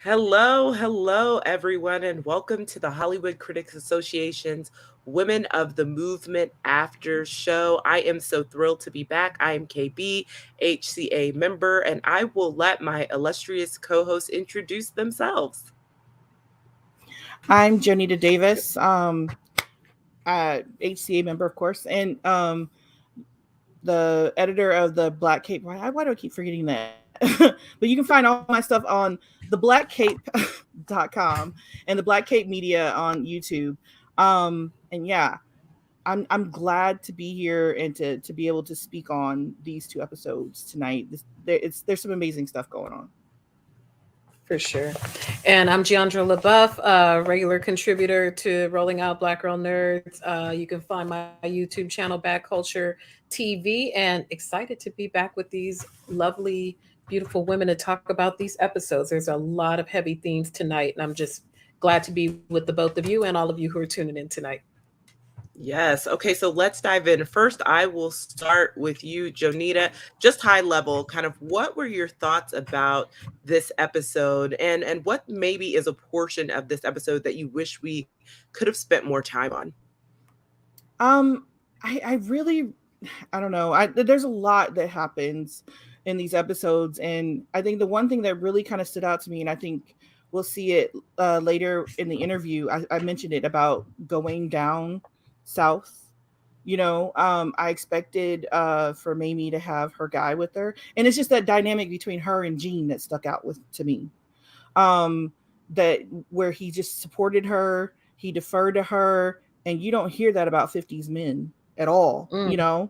Hello, everyone, and welcome to the Hollywood Critics Association's Women of the Movement After Show. I am so thrilled to be back. I am KB, HCA member, and I will let my illustrious co hosts introduce themselves. I'm Jonita Davis, HCA member, of course, and the editor of the Black Cape. Why do I keep forgetting that? But you can find all my stuff on theblackcape.com and the Black Cape Media on YouTube. And yeah, I'm glad to be here and to be able to speak on these two episodes tonight. There's some amazing stuff going on. For sure. And I'm Jeandra Lebeauf, a regular contributor to Rolling Out Black Girl Nerds. You can find my YouTube channel, Bad Culture TV, and excited to be back with these lovely, beautiful women to talk about these episodes. There's a lot of heavy themes tonight, and I'm just glad to be with the both of you and all of you who are tuning in tonight. Yes. Okay. So let's dive in. First, I will start with you, Jonita. Just high level, kind of what were your thoughts about this episode, and what maybe is a portion of this episode that you wish we could have spent more time on? Um, I really, I don't know. There's a lot that happens in these episodes, and I think the one thing that really kind of stood out to me, and I think we'll see it later in the interview. I mentioned it about going down south. I expected for Mamie to have her guy with her, and it's just that dynamic between her and Gene that stuck out with to me. Um, that where he just supported her, he deferred to her, and you don't hear that about 50s men at all, Mm.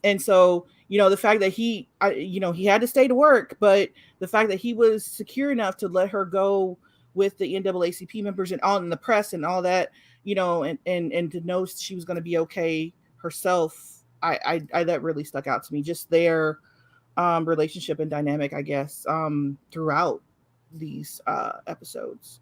and so the fact that he had to stay to work, but the fact that he was secure enough to let her go with the NAACP members and all in the press and all that, and to know she was going to be okay herself. I that really stuck out to me, just their relationship and dynamic, I guess, throughout these episodes.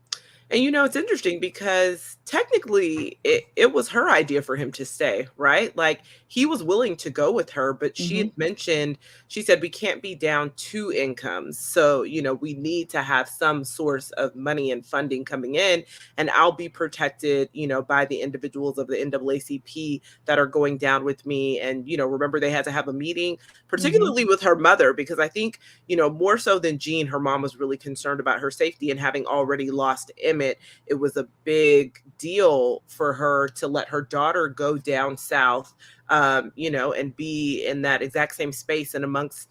And it's interesting because technically it was her idea for him to stay, right? Like he was willing to go with her, but she Mm-hmm. had mentioned, she said, we can't be down two incomes. So, we need to have some source of money and funding coming in. And I'll be protected, by the individuals of the NAACP that are going down with me. And, remember they had to have a meeting, Mm-hmm. particularly with her mother, because I think, more so than Jean, her mom was really concerned about her safety and having already lost Emmett. It was a big deal for her to let her daughter go down south, and be in that exact same space and amongst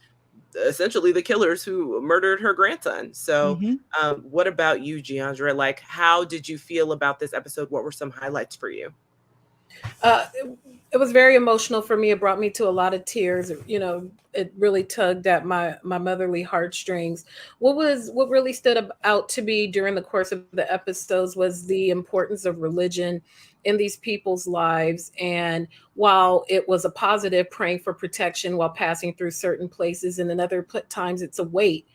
essentially the killers who murdered her grandson. So, Mm-hmm. what about you, Jeandra? Like, how did you feel about this episode? What were some highlights for you? It was very emotional for me. It brought me to a lot of tears. It really tugged at my motherly heartstrings. What really stood out to me during the course of the episodes was the importance of religion in these people's lives. And while it was a positive, praying for protection while passing through certain places, and in other times it's a weight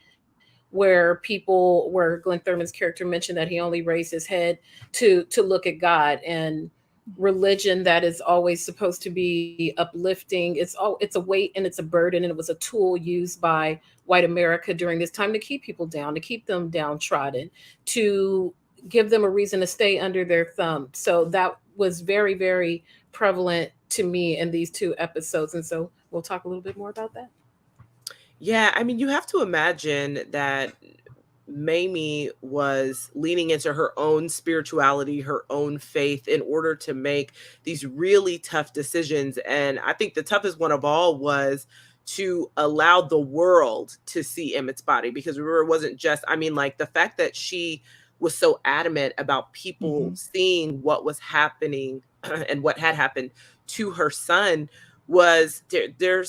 where Glenn Thurman's character mentioned that he only raised his head to look at God. And religion that is always supposed to be uplifting, it's a weight and it's a burden, and it was a tool used by white America during this time to keep people down, to keep them downtrodden, to give them a reason to stay under their thumb. So that was very, very prevalent to me in these two episodes, and so we'll talk a little bit more about that. Yeah, I mean, you have to imagine that Mamie was leaning into her own spirituality, her own faith in order to make these really tough decisions. And I think the toughest one of all was to allow the world to see Emmett's body. Because remember, it wasn't just, I mean, like the fact that she was so adamant about people Mm-hmm. seeing what was happening and what had happened to her son was there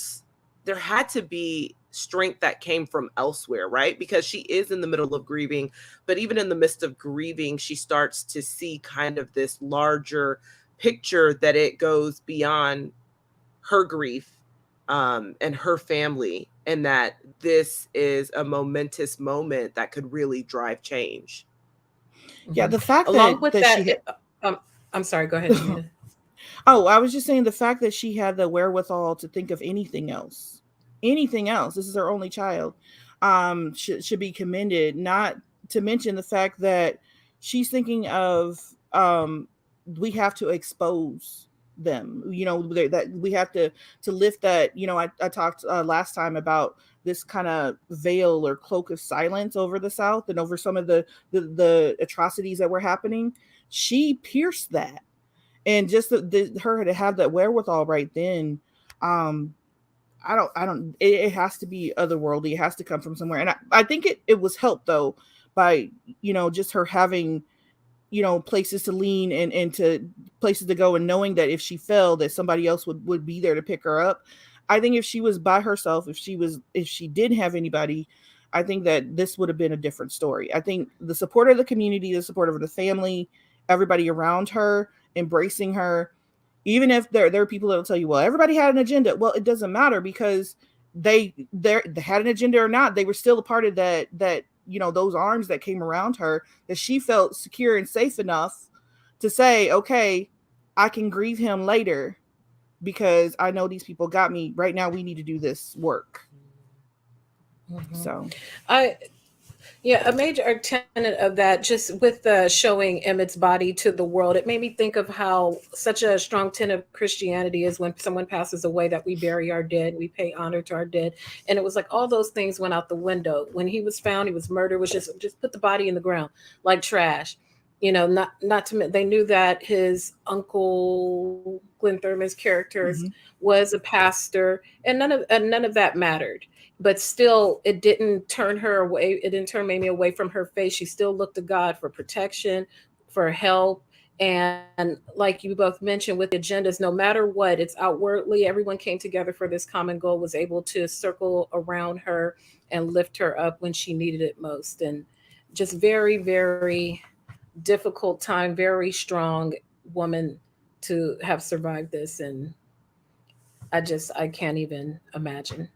had to be strength that came from elsewhere, right? Because she is in the middle of grieving, but even in the midst of grieving, she starts to see kind of this larger picture that it goes beyond her grief, and her family, and that this is a momentous moment that could really drive change. Yeah, Mhm. the fact Along with that that, she had. I'm sorry, go ahead, Janita. Oh, I was just saying the fact that she had the wherewithal to think of anything else. Anything else. This is her only child. Should be commended, not to mention the fact that she's thinking of, we have to expose them, that we have to lift that, I talked last time about this kind of veil or cloak of silence over the South and over some of the atrocities that were happening. She pierced that, and just her to have that wherewithal right then, it has to be otherworldly. It has to come from somewhere. And I think it was helped though by, just her having, places to lean and to places to go, and knowing that if she fell, that somebody else would be there to pick her up. I think if she was by herself, if she didn't have anybody, I think that this would have been a different story. I think the support of the community, the support of the family, everybody around her, embracing her, even if there are people that will tell you, well, everybody had an agenda. Well, it doesn't matter, because they had an agenda or not, they were still a part of that, those arms that came around her, that she felt secure and safe enough to say, okay, I can grieve him later because I know these people got me. Right now, we need to do this work. Mm-hmm. So a major tenet of that, just with showing Emmett's body to the world, it made me think of how such a strong tenet of Christianity is when someone passes away, that we bury our dead, we pay honor to our dead. And it was like all those things went out the window. When he was found, he was murdered, was just put the body in the ground like trash. Not to they knew that his uncle Glenn Thurman's characters was a pastor, and none of that mattered. But still, it didn't turn her away. It didn't turn Mamie away from her faith. She still looked to God for protection, for help. And like you both mentioned with the agendas, no matter what, it's outwardly, everyone came together for this common goal, was able to circle around her and lift her up when she needed it most. And just very, very difficult time, very strong woman to have survived this. And I can't even imagine.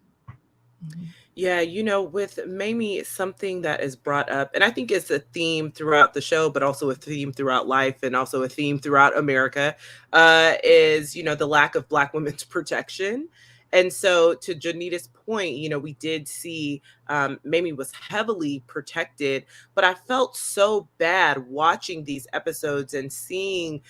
Yeah, with Mamie, something that is brought up, and I think it's a theme throughout the show, but also a theme throughout life, and also a theme throughout America, is, the lack of Black women's protection. And so, to Jonita's point, we did see Mamie was heavily protected, but I felt so bad watching these episodes and seeing,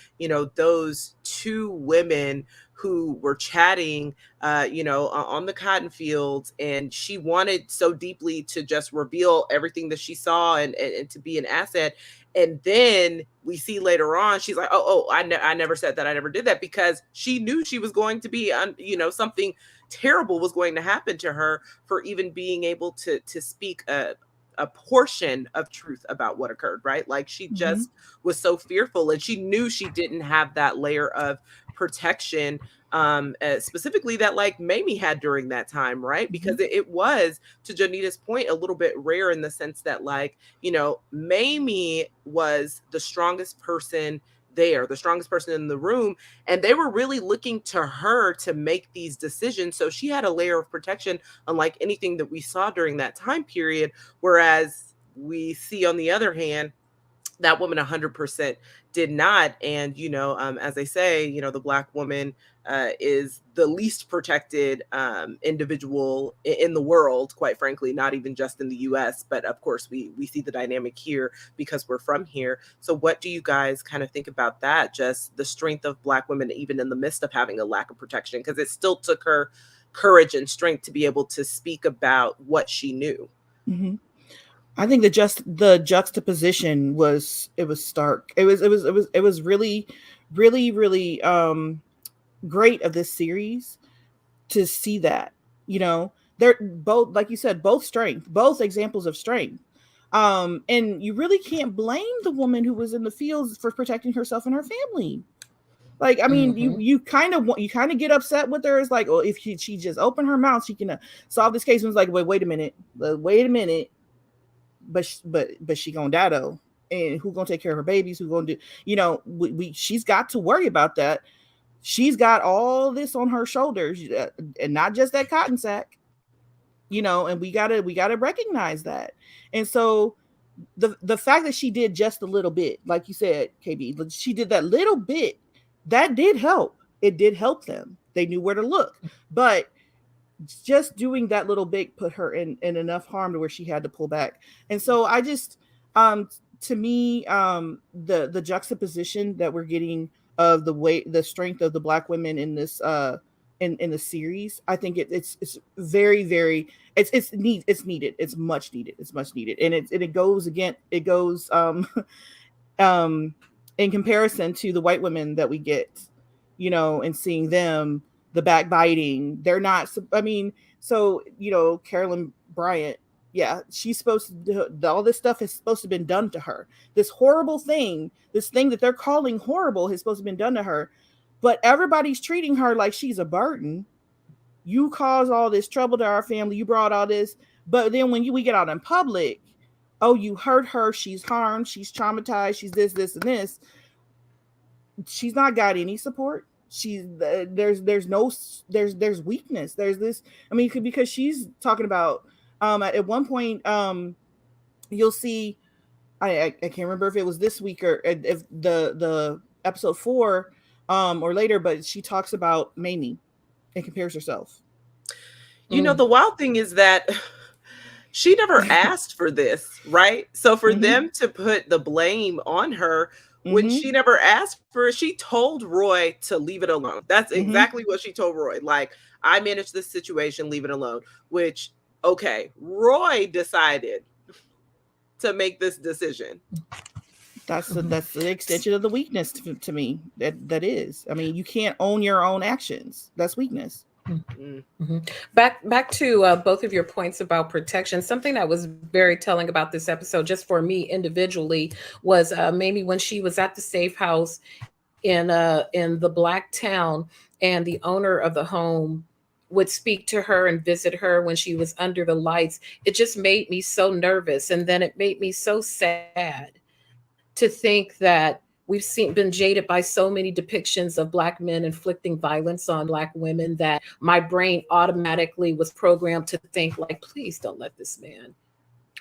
those two women who were chatting, on the cotton fields, and she wanted so deeply to just reveal everything that she saw and to be an asset. And then we see later on, she's like, I never said that. I never did that, because she knew she was going to be, something terrible was going to happen to her for even being able to speak a portion of truth about what occurred, right? Like, she just was so fearful, and she knew she didn't have that layer of protection, specifically that like Mamie had during that time, right? Because it was, to Jonita's point, a little bit rare in the sense that, like, Mamie was the strongest person there, the strongest person in the room, and they were really looking to her to make these decisions. So she had a layer of protection, unlike anything that we saw during that time period. Whereas we see, on the other hand, that woman 100% did not. And, as they say, the Black woman is the least protected individual in the world, quite frankly, not even just in the US. But of course, we see the dynamic here because we're from here. So what do you guys kind of think about that? Just the strength of Black women, even in the midst of having a lack of protection, because it still took her courage and strength to be able to speak about what she knew. I think the juxtaposition was stark. It was really, really, really great of this series to see that. They're both, like you said, both examples of strength. And you really can't blame the woman who was in the fields for protecting herself and her family. Like, I mean, you kind of get upset with her. It's like, oh, if she just opened her mouth, she can solve this case. And it's like, wait a minute. But she gonna die though, and who gonna take care of her babies? Who gonna do? She's got to worry about that. She's got all this on her shoulders, and not just that cotton sack. And we gotta recognize that. And so the fact that she did just a little bit, like you said, KB, she did that little bit, that did help. It did help them. They knew where to look, but just doing that little bit put her in enough harm to where she had to pull back. And so I just To me, the juxtaposition that we're getting of the strength of the Black women in this in the series, I think it's very, very, it's needed. It's much needed. It's much needed. And it goes again, it goes um in comparison to the white women that we get, and seeing them, the backbiting, they're not, I mean, so, Carolyn Bryant, yeah, she's supposed to do, all this stuff is supposed to have been done to her. This horrible thing, this thing that they're calling horrible, is supposed to have been done to her, but everybody's treating her like she's a burden. You caused all this trouble to our family, you brought all this, but then when we get out in public, oh, you hurt her, she's harmed, she's traumatized, she's this and this. She's not got any support. She's there's weakness. There's this, I mean, because she's talking about at one point you'll see, I can't remember if it was this week or if the episode 4 or later, but she talks about Mamie and compares herself. The wild thing is that she never asked for this, right? So for them to put the blame on her when she never asked for it, she told Roy to leave it alone. That's exactly what she told Roy. Like, I managed this situation, leave it alone. Which, okay, Roy decided to make this decision. That's the extension of the weakness to me. That is. I mean, you can't own your own actions. That's weakness. Back to both of your points about protection. Something that was very telling about this episode, just for me individually, was maybe when she was at the safe house in the Black town, and the owner of the home would speak to her and visit her when she was under the lights. It just made me so nervous, and then it made me so sad to think that we've been jaded by so many depictions of Black men inflicting violence on Black women that my brain automatically was programmed to think, like, please don't let this man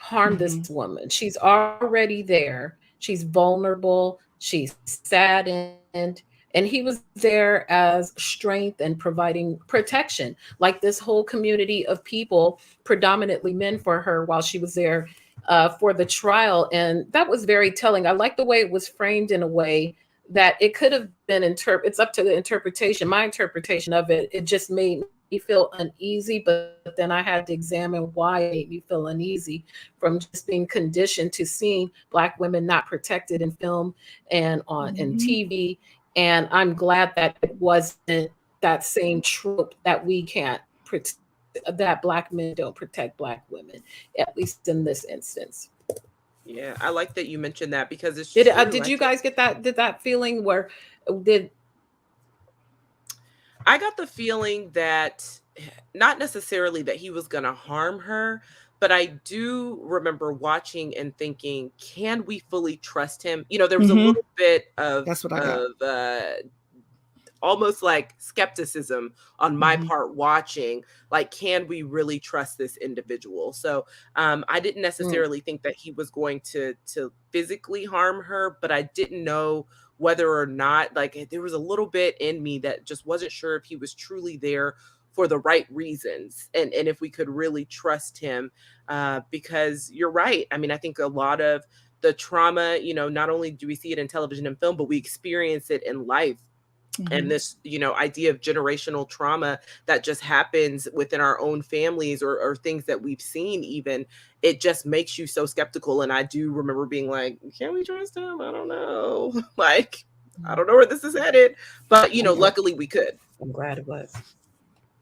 harm this woman. She's already there. She's vulnerable. She's saddened. And he was there as strength and providing protection, like this whole community of people, predominantly men, for her while she was there for the trial. And that was very telling. I like the way it was framed in a way that it could have been it's up to the interpretation. My interpretation of it, it just made me feel uneasy, but then I had to examine why it made me feel uneasy, from just being conditioned to seeing Black women not protected in film and on in TV. And I'm glad that it wasn't that same trope that we can't protect, that Black men don't protect Black women, at least in this instance. Yeah, I like that you mentioned that, because it's did you guys get that? Did that feeling where I got the feeling that, not necessarily that he was going to harm her, but I do remember watching and thinking, can we fully trust him? There was a little bit of, that's what I got. Almost like skepticism on my part watching, like, can we really trust this individual? So I didn't necessarily think that he was going to physically harm her, but I didn't know whether or not, like, there was a little bit in me that just wasn't sure if he was truly there for the right reasons, and if we could really trust him, because you're right. I mean, I think a lot of the trauma, not only do we see it in television and film, but we experience it in life. And this, idea of generational trauma that just happens within our own families, or things that we've seen, even, it just makes you so skeptical. And I do remember being like, can we trust him? I don't know. Like, I don't know where this is headed. But, luckily we could. I'm glad it was.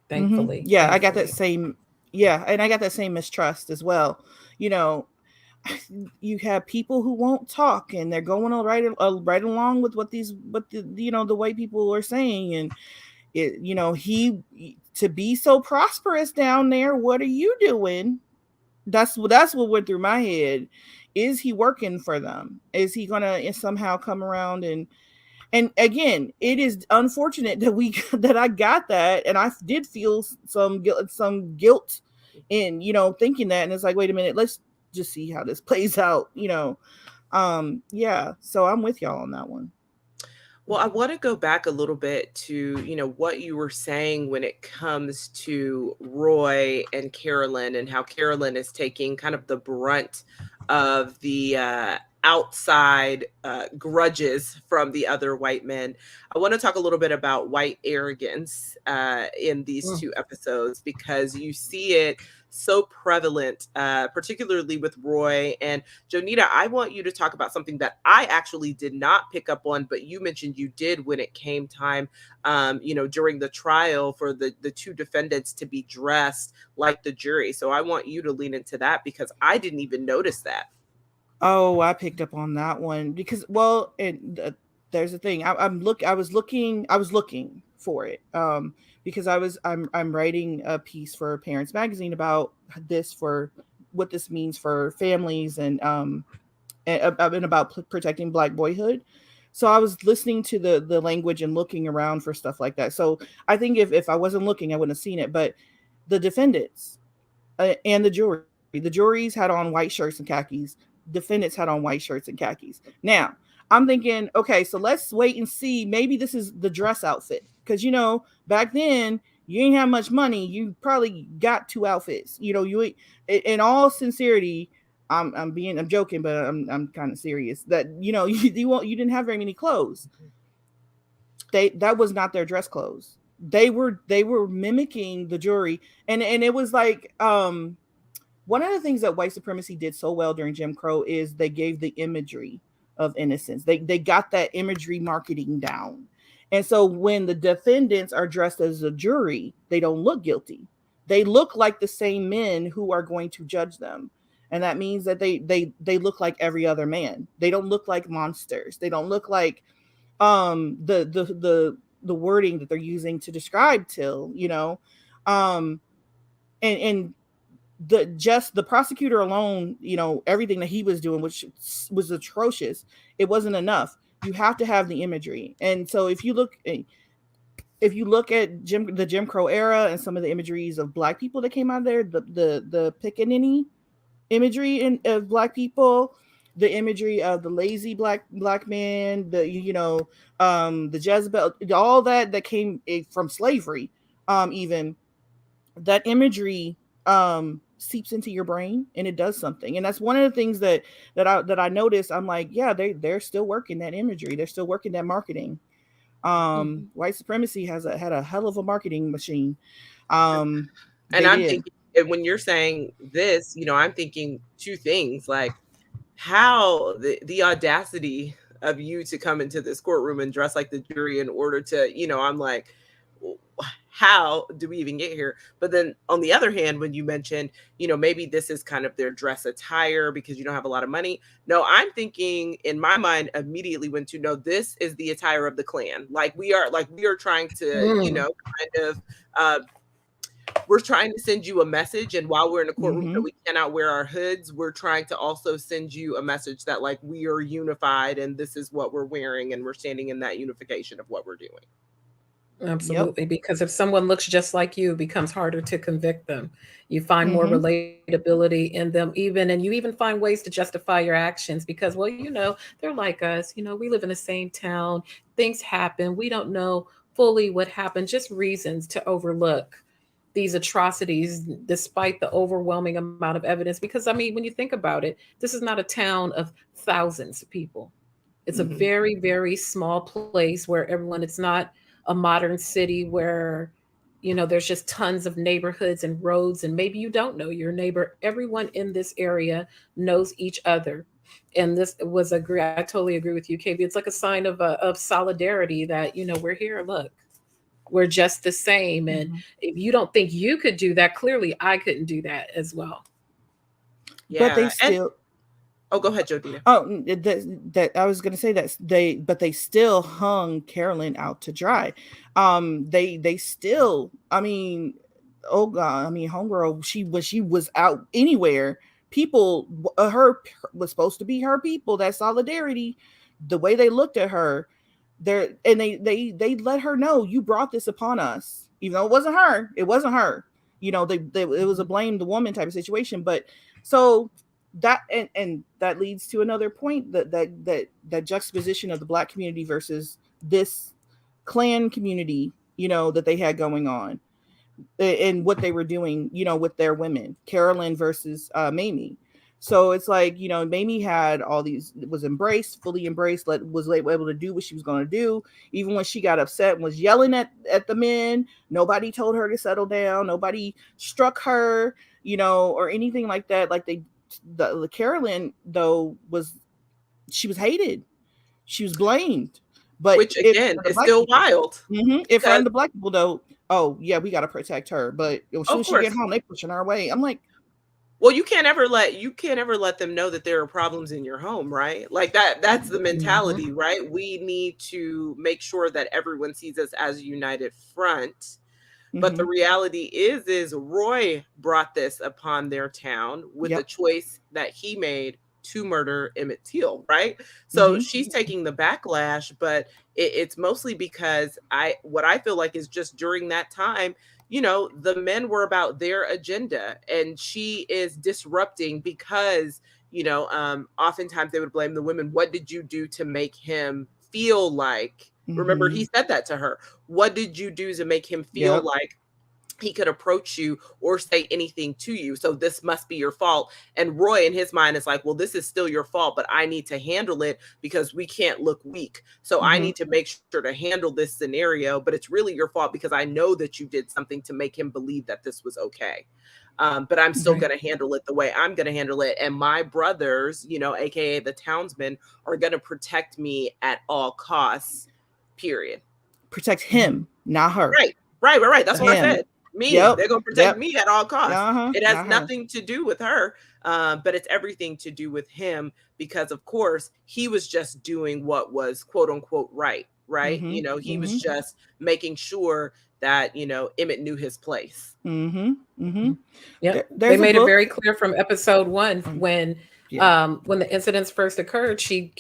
Thankfully. Yeah, thankfully. I got that same, and I got that same mistrust as well. You have people who won't talk, and they're going right along with what the white people are saying, and he, to be so prosperous down there, what are you doing? That's what went through my head. Is he working for them? Is he gonna somehow come around? And again, it is unfortunate that I got that, and I did feel some guilt in thinking that, and it's like, wait a minute, let's just see how this plays out. Yeah, so I'm with y'all on that one. Well, I want to go back a little bit to, what you were saying when it comes to Roy and Carolyn, and how Carolyn is taking kind of the brunt of the outside grudges from the other white men. I want to talk a little bit about white arrogance in these two episodes, because you see it so prevalent, particularly with Roy. And Jonita, I want you to talk about something that I actually did not pick up on, but you mentioned you did when it came time, during the trial for the two defendants to be dressed like the jury. So I want you to lean into that, because I didn't even notice that. Oh, I picked up on that one because, well, there's the thing. I was looking for it, because I'm writing a piece for Parents Magazine about this, for what this means for families, and about protecting Black boyhood. So I was listening to the language and looking around for stuff like that. So I think if I wasn't looking, I wouldn't have seen it. But the defendants and the juries had on white shirts and khakis. Defendants had on white shirts and khakis. Now, I'm thinking, okay, so let's wait and see. Maybe this is the dress outfit. Because, back then, you ain't have much money. You probably got two outfits. You, in all sincerity, I'm joking, but I'm kind of serious. That, you didn't have very many clothes. That was not their dress clothes. They were mimicking the jury. And it was like, one of the things that white supremacy did so well during Jim Crow is they gave the imagery of innocence. They got that imagery marketing down. And so when the defendants are dressed as a jury, they don't look guilty. They look like the same men who are going to judge them. And that means that they look like every other man. They don't look like monsters. They don't look like the wording that they're using to describe Till, and the prosecutor alone, everything that he was doing, which was atrocious, it wasn't enough. You have to have the imagery. And so if you look at the Jim Crow era and some of the imageries of Black people that came out of there, the pickaninny imagery of Black people, the imagery of the lazy black man, the Jezebel, all that came from slavery, even that imagery seeps into your brain and it does something. And that's one of the things that I noticed. I'm like, yeah, they're still working that imagery. They're still working that marketing. White supremacy had a hell of a marketing machine. And I'm thinking, when you're saying this, I'm thinking two things, like how the audacity of you to come into this courtroom and dress like the jury in order to, I'm like, how do we even get here? But then on the other hand, when you mentioned, maybe this is kind of their dress attire because you don't have a lot of money. No, I'm thinking in my mind immediately went to, no, this is the attire of the Klan. We are trying to, kind of, we're trying to send you a message. And while we're in a courtroom that we cannot wear our hoods, we're trying to also send you a message that we are unified and this is what we're wearing. And we're standing in that unification of what we're doing. Absolutely. Yep. Because if someone looks just like you, it becomes harder to convict them. You find more relatability in them, and you even find ways to justify your actions because, well, they're like us, we live in the same town. Things happen. We don't know fully what happened, just reasons to overlook these atrocities despite the overwhelming amount of evidence. Because, when you think about it, this is not a town of thousands of people. It's a very, very small place where it's not a modern city where, there's just tons of neighborhoods and roads, and maybe you don't know your neighbor. Everyone in this area knows each other. And this was I totally agree with you, KB. It's like a sign of solidarity that, we're here, look, we're just the same. And if you don't think you could do that, clearly I couldn't do that as well. Yeah. But they still... Oh, go ahead, Jonita. Oh, that I was going to say that they still hung Carolyn out to dry. They still, oh God, homegirl, she was out anywhere. People, her was supposed to be her people. That solidarity, the way they looked at her, they let her know, you brought this upon us, even though it wasn't her. It wasn't her. It was a blame the woman type of situation. But so. That and that leads to another point, that juxtaposition of the Black community versus this Klan community, that they had going on, and what they were doing, with their women, Carolyn versus Mamie. So it's like, you know, Mamie had all these, was embraced, fully embraced, was able to do what she was going to do. Even when she got upset and was yelling at the men, nobody told her to settle down. Nobody struck her, you know, or anything like that. Like the Carolyn, though, she was hated. She was blamed. But which again is still wild. in front of the black people, though, oh yeah, we got to protect her. But as soon as she get home, they pushing her away. I'm like, well, you can't ever let them know that there are problems in your home, right? Like that's the mentality, right? We need to make sure that everyone sees us as a united front. But the reality is Roy brought this upon their town with the choice that he made to murder Emmett Till, right? So she's taking the backlash, but it's mostly because what I feel like is just during that time, you know, the men were about their agenda, and she is disrupting because, you know, oftentimes they would blame the women. What did you do to make him feel like? Remember, he said that to her. What did you do to make him feel like he could approach you or say anything to you? So this must be your fault. And Roy, in his mind, is like, well, this is still your fault, but I need to handle it because we can't look weak. So I need to make sure to handle this scenario, but it's really your fault because I know that you did something to make him believe that this was okay. But I'm still going to handle it the way I'm going to handle it. And my brothers, you know, AKA the townsmen, are going to protect me at all costs, period. Protect him, not her. Right. That's what I said. Me, they're going to protect me at all costs. It has nothing to do with her, but it's everything to do with him because, of course, he was just doing what was quote unquote right. You know, he was just making sure that, you know, Emmett knew his place. Yeah, they made it very clear from episode 1 when the incidents first occurred. She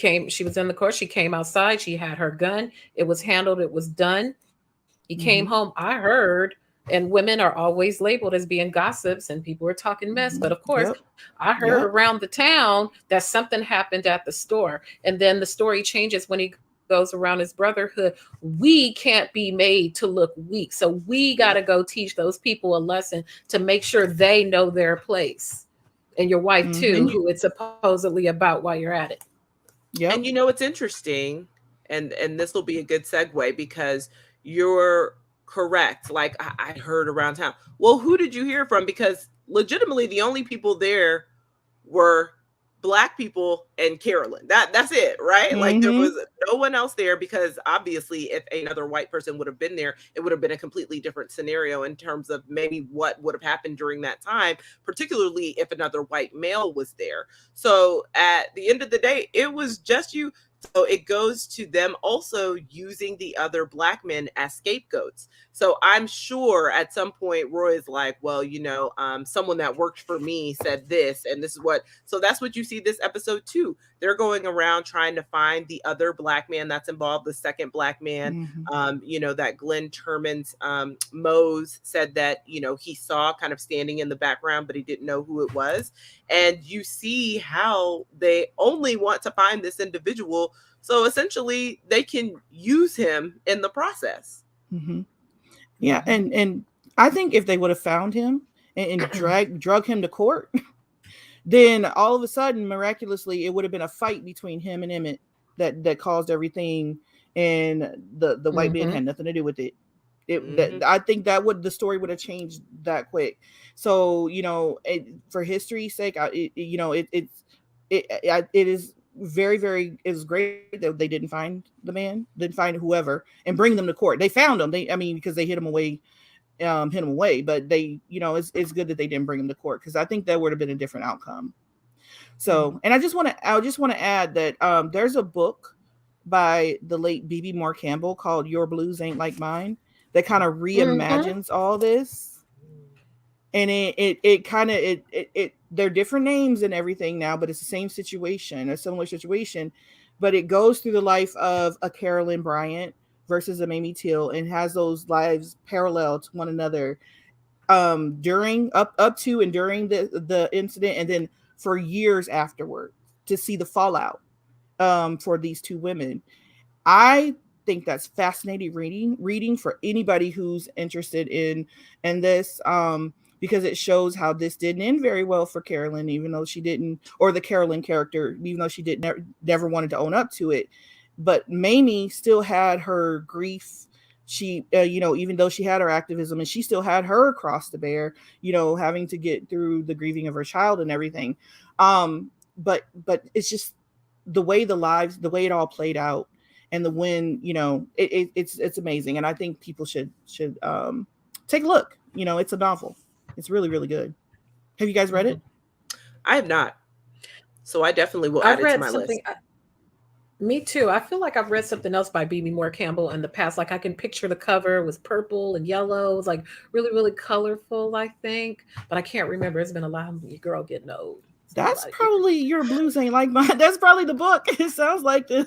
was in the court. She came outside. She had her gun. It was handled. It was done. He came home. I heard. And women are always labeled as being gossips and people are talking mess. But of course, I heard around the town that something happened at the store. And then the story changes when he goes around his brotherhood. We can't be made to look weak. So we got to go teach those people a lesson to make sure they know their place. And your wife too, who it's supposedly about while you're at it. And you know, it's interesting. And this will be a good segue because you're correct. Like I heard around town. Well, who did you hear from? Because legitimately the only people there were Black people and Carolyn. That's it, right? Like there was no one else there because obviously if another white person would have been there, it would have been a completely different scenario in terms of maybe what would have happened during that time, particularly if another white male was there. So at the end of the day, it was just you. So it goes to them also using the other Black men as scapegoats. So I'm sure at some point Roy is like, well, you know, someone that worked for me said this, and this is what. So that's what you see this episode too. They're going around trying to find the other Black man that's involved, the second Black man. You know, that Glenn Turman's Mose said that, you know, he saw kind of standing in the background, but he didn't know who it was. And you see how they only want to find this individual. So essentially they can use him in the process. Yeah. And I think if they would have found him and drug him to court, then all of a sudden, miraculously, it would have been a fight between him and Emmett that caused everything. And the white man had nothing to do with it. I think the story would have changed that quick. So, you know, for history's sake, it is very, very, it's great that they didn't find the man, didn't find whoever and bring them to court. They found him. Because they hid him away, but they, you know, it's good that they didn't bring him to court because I think that would have been a different outcome. So, and I just want to add that there's a book by the late B.B. Moore Campbell called Your Blues Ain't Like Mine that kind of reimagines all this. And they're different names and everything now, but it's the same situation, a similar situation, but it goes through the life of a Carolyn Bryant versus a Mamie Till and has those lives parallel to one another during up to and during the incident, and then for years afterward to see the fallout for these two women. I think that's fascinating reading for anybody who's interested in this. because it shows how this didn't end very well for Carolyn, even though she didn't, or the Carolyn character, even though she didn't never wanted to own up to it. But Mamie still had her grief. She, even though she had her activism, and she still had her cross to bear, having to get through the grieving of her child and everything. But it's just the way the way it all played out, and the win, it's amazing. And I think people should take a look. It's a novel. It's really, really good. Have you guys read it? I have not. So I definitely will add it to my list. Me too. I feel like I've read something else by B.B. Moore Campbell in the past. Like I can picture the cover. It was purple and yellow. It was like really, really colorful, I think. But I can't remember. It's been a lot. Your girl getting old. That's probably Your Blues Ain't Like Mine. That's probably the book. It sounds like the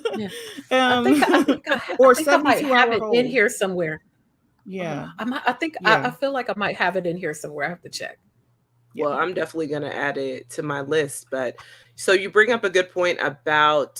I think I might have it in here somewhere. Yeah. I feel like I might have it in here somewhere. I have to check. Well, I'm definitely going to add it to my list. But so you bring up a good point about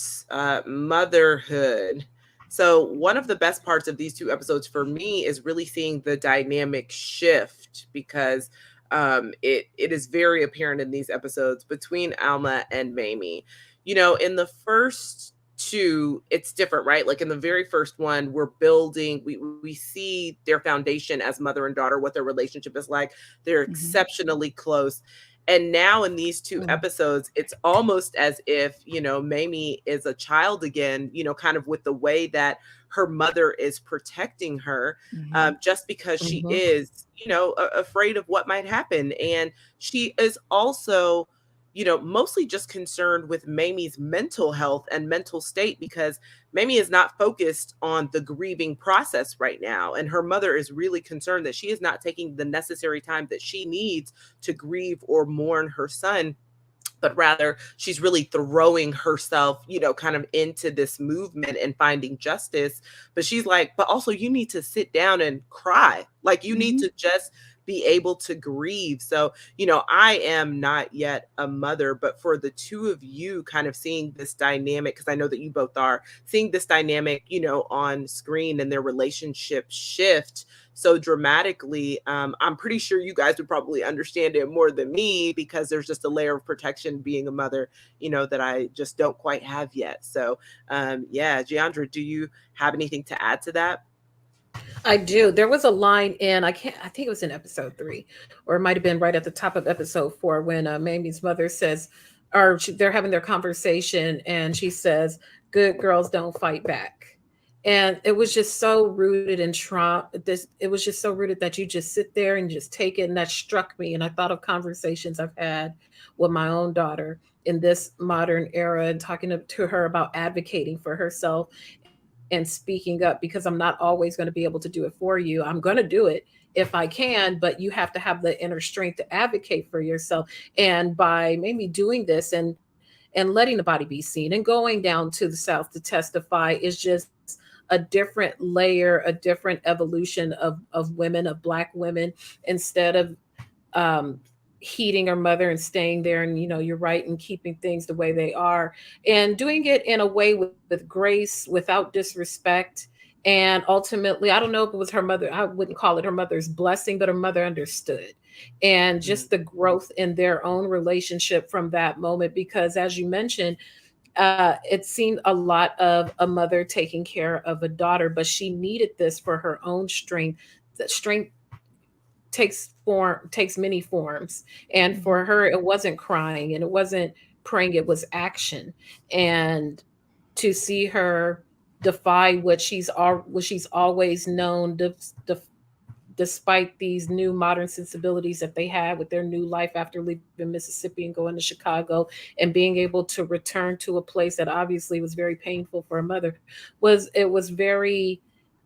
motherhood. So one of the best parts of these two episodes for me is really seeing the dynamic shift, because it is very apparent in these episodes between Alma and Mamie. In the first two, it's different, right? Like in the very first one, we're building, we see their foundation as mother and daughter, what their relationship is like. They're exceptionally close. And now in these two episodes, it's almost as if, Mamie is a child again, kind of with the way that her mother is protecting her, just because she is, afraid of what might happen. And she is also, mostly just concerned with Mamie's mental health and mental state, because Mamie is not focused on the grieving process right now. And her mother is really concerned that she is not taking the necessary time that she needs to grieve or mourn her son, but rather she's really throwing herself, kind of into this movement and finding justice. But she's like, but also you need to sit down and cry. Like you need to just be able to grieve. So, I am not yet a mother, but for the two of you kind of seeing this dynamic, because I know that you both are seeing this dynamic, on screen, and their relationship shift so dramatically, I'm pretty sure you guys would probably understand it more than me, because there's just a layer of protection being a mother, that I just don't quite have yet. So, Jeandra, do you have anything to add to that? I do. There was a line I think it was in episode 3, or it might have been right at the top of episode 4, when Mamie's mother says, they're having their conversation, and she says, "Good girls don't fight back." And it was just so rooted in trauma. It was just so rooted that you just sit there and just take it. And that struck me. And I thought of conversations I've had with my own daughter in this modern era, and talking to her about advocating for herself and speaking up, because I'm not always going to be able to do it for you. I'm going to do it if I can, but you have to have the inner strength to advocate for yourself. And by maybe doing this and letting the body be seen and going down to the South to testify is just a different layer, a different evolution of women, of Black women, instead of heeding her mother and staying there and, you're right, and keeping things the way they are, and doing it in a way with grace, without disrespect. And ultimately, I don't know if it was her mother, I wouldn't call it her mother's blessing, but her mother understood. And just the growth in their own relationship from that moment, because as you mentioned, it seemed a lot of a mother taking care of a daughter, but she needed this for her own strength. That strength takes many forms. And for her, it wasn't crying and it wasn't praying, it was action. And to see her defy what she's always known, despite these new modern sensibilities that they had with their new life after leaving Mississippi and going to Chicago, and being able to return to a place that obviously was very painful for a mother, was very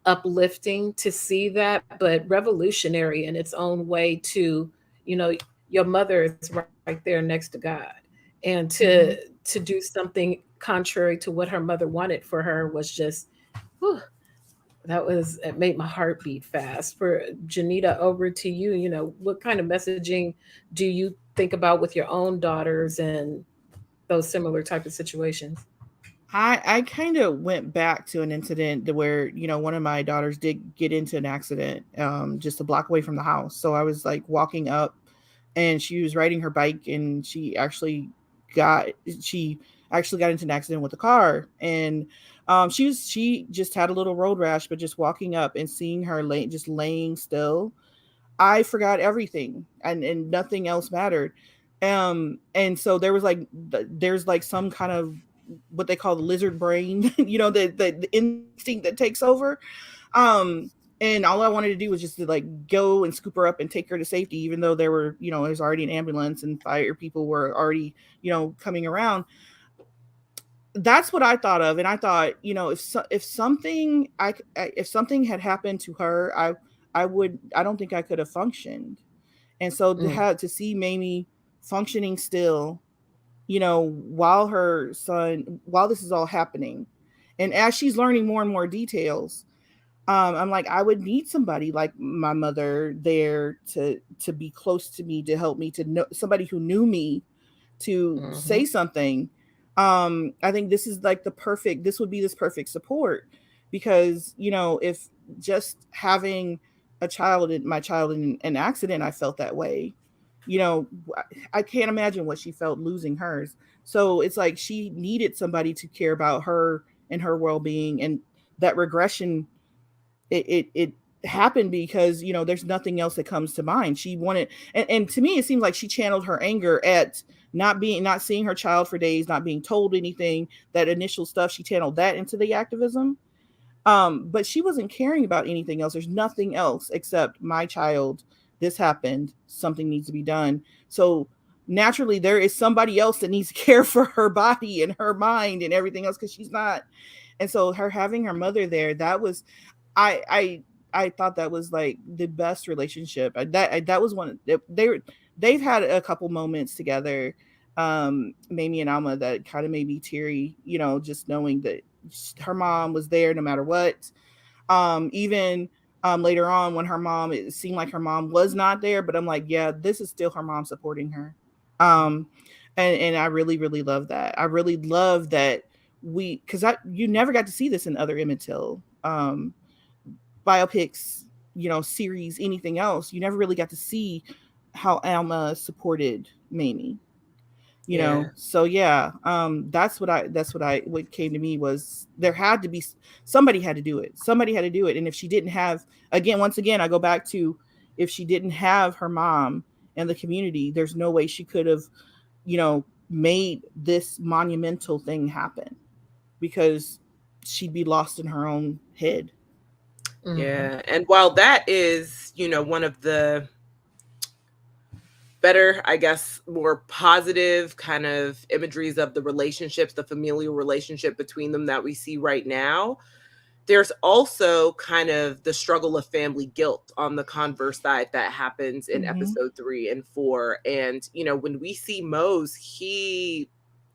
uplifting to see that, but revolutionary in its own way to, your mother is right there next to God. And to do something contrary to what her mother wanted for her was just, whew, it made my heart beat fast. For Jonita, over to you. What kind of messaging do you think about with your own daughters and those similar type of situations? I kind of went back to an incident where, one of my daughters did get into an accident just a block away from the house. So I was like walking up and she was riding her bike, and got she actually got into an accident with a car, and she just had a little road rash, but just walking up and seeing her just laying still, I forgot everything, and nothing else mattered. And so there was like there's like some kind of what they call the lizard brain, the instinct that takes over. Um, and all I wanted to do was just to like go and scoop her up and take her to safety, even though there's already an ambulance and fire people were already, coming around. That's what I thought of, and I thought, if something if something had happened to her, I don't think I could have functioned. And so to see Mamie functioning still, while this is all happening, and as she's learning more and more details, I'm like, I would need somebody like my mother there to be close to me, to help me, to know somebody who knew me, to say something. I think this is like this would be this perfect support, because if just having my child in an accident, I felt that way. you know I can't imagine what she felt losing hers. So it's like she needed somebody to care about her and her well-being, and that regression, it happened because there's nothing else that comes to mind. She wanted, and to me it seems like she channeled her anger at not seeing her child for days, not being told anything, that initial stuff, she channeled that into the activism. But she wasn't caring about anything else. There's nothing else except my child, this happened, something needs to be done. So naturally there is somebody else that needs to care for her body and her mind and everything else, because she's not. And so her having her mother there, that was, I thought that was like the best relationship. That was one. They've had a couple moments together, Mamie and Alma, that kind of made me teary. Just knowing that her mom was there no matter what. Even later on, when it seemed like her mom was not there, but I'm like, yeah, this is still her mom supporting her. And I really, really love that. I really love that because you never got to see this in other Emmett Till biopics, series, anything else. You never really got to see how Alma supported Mamie. So yeah, what came to me was there had to be somebody had to do it. And if she didn't have, once again I go back to, if she didn't have her mom and the community, there's no way she could have made this monumental thing happen, because she'd be lost in her own head. Yeah. And while that is, one of the better, I guess, more positive kind of imageries of the relationships, the familial relationship between them that we see right now, there's also kind of the struggle of family guilt on the converse side that happens in episode 3 and 4. And, when we see Mose, he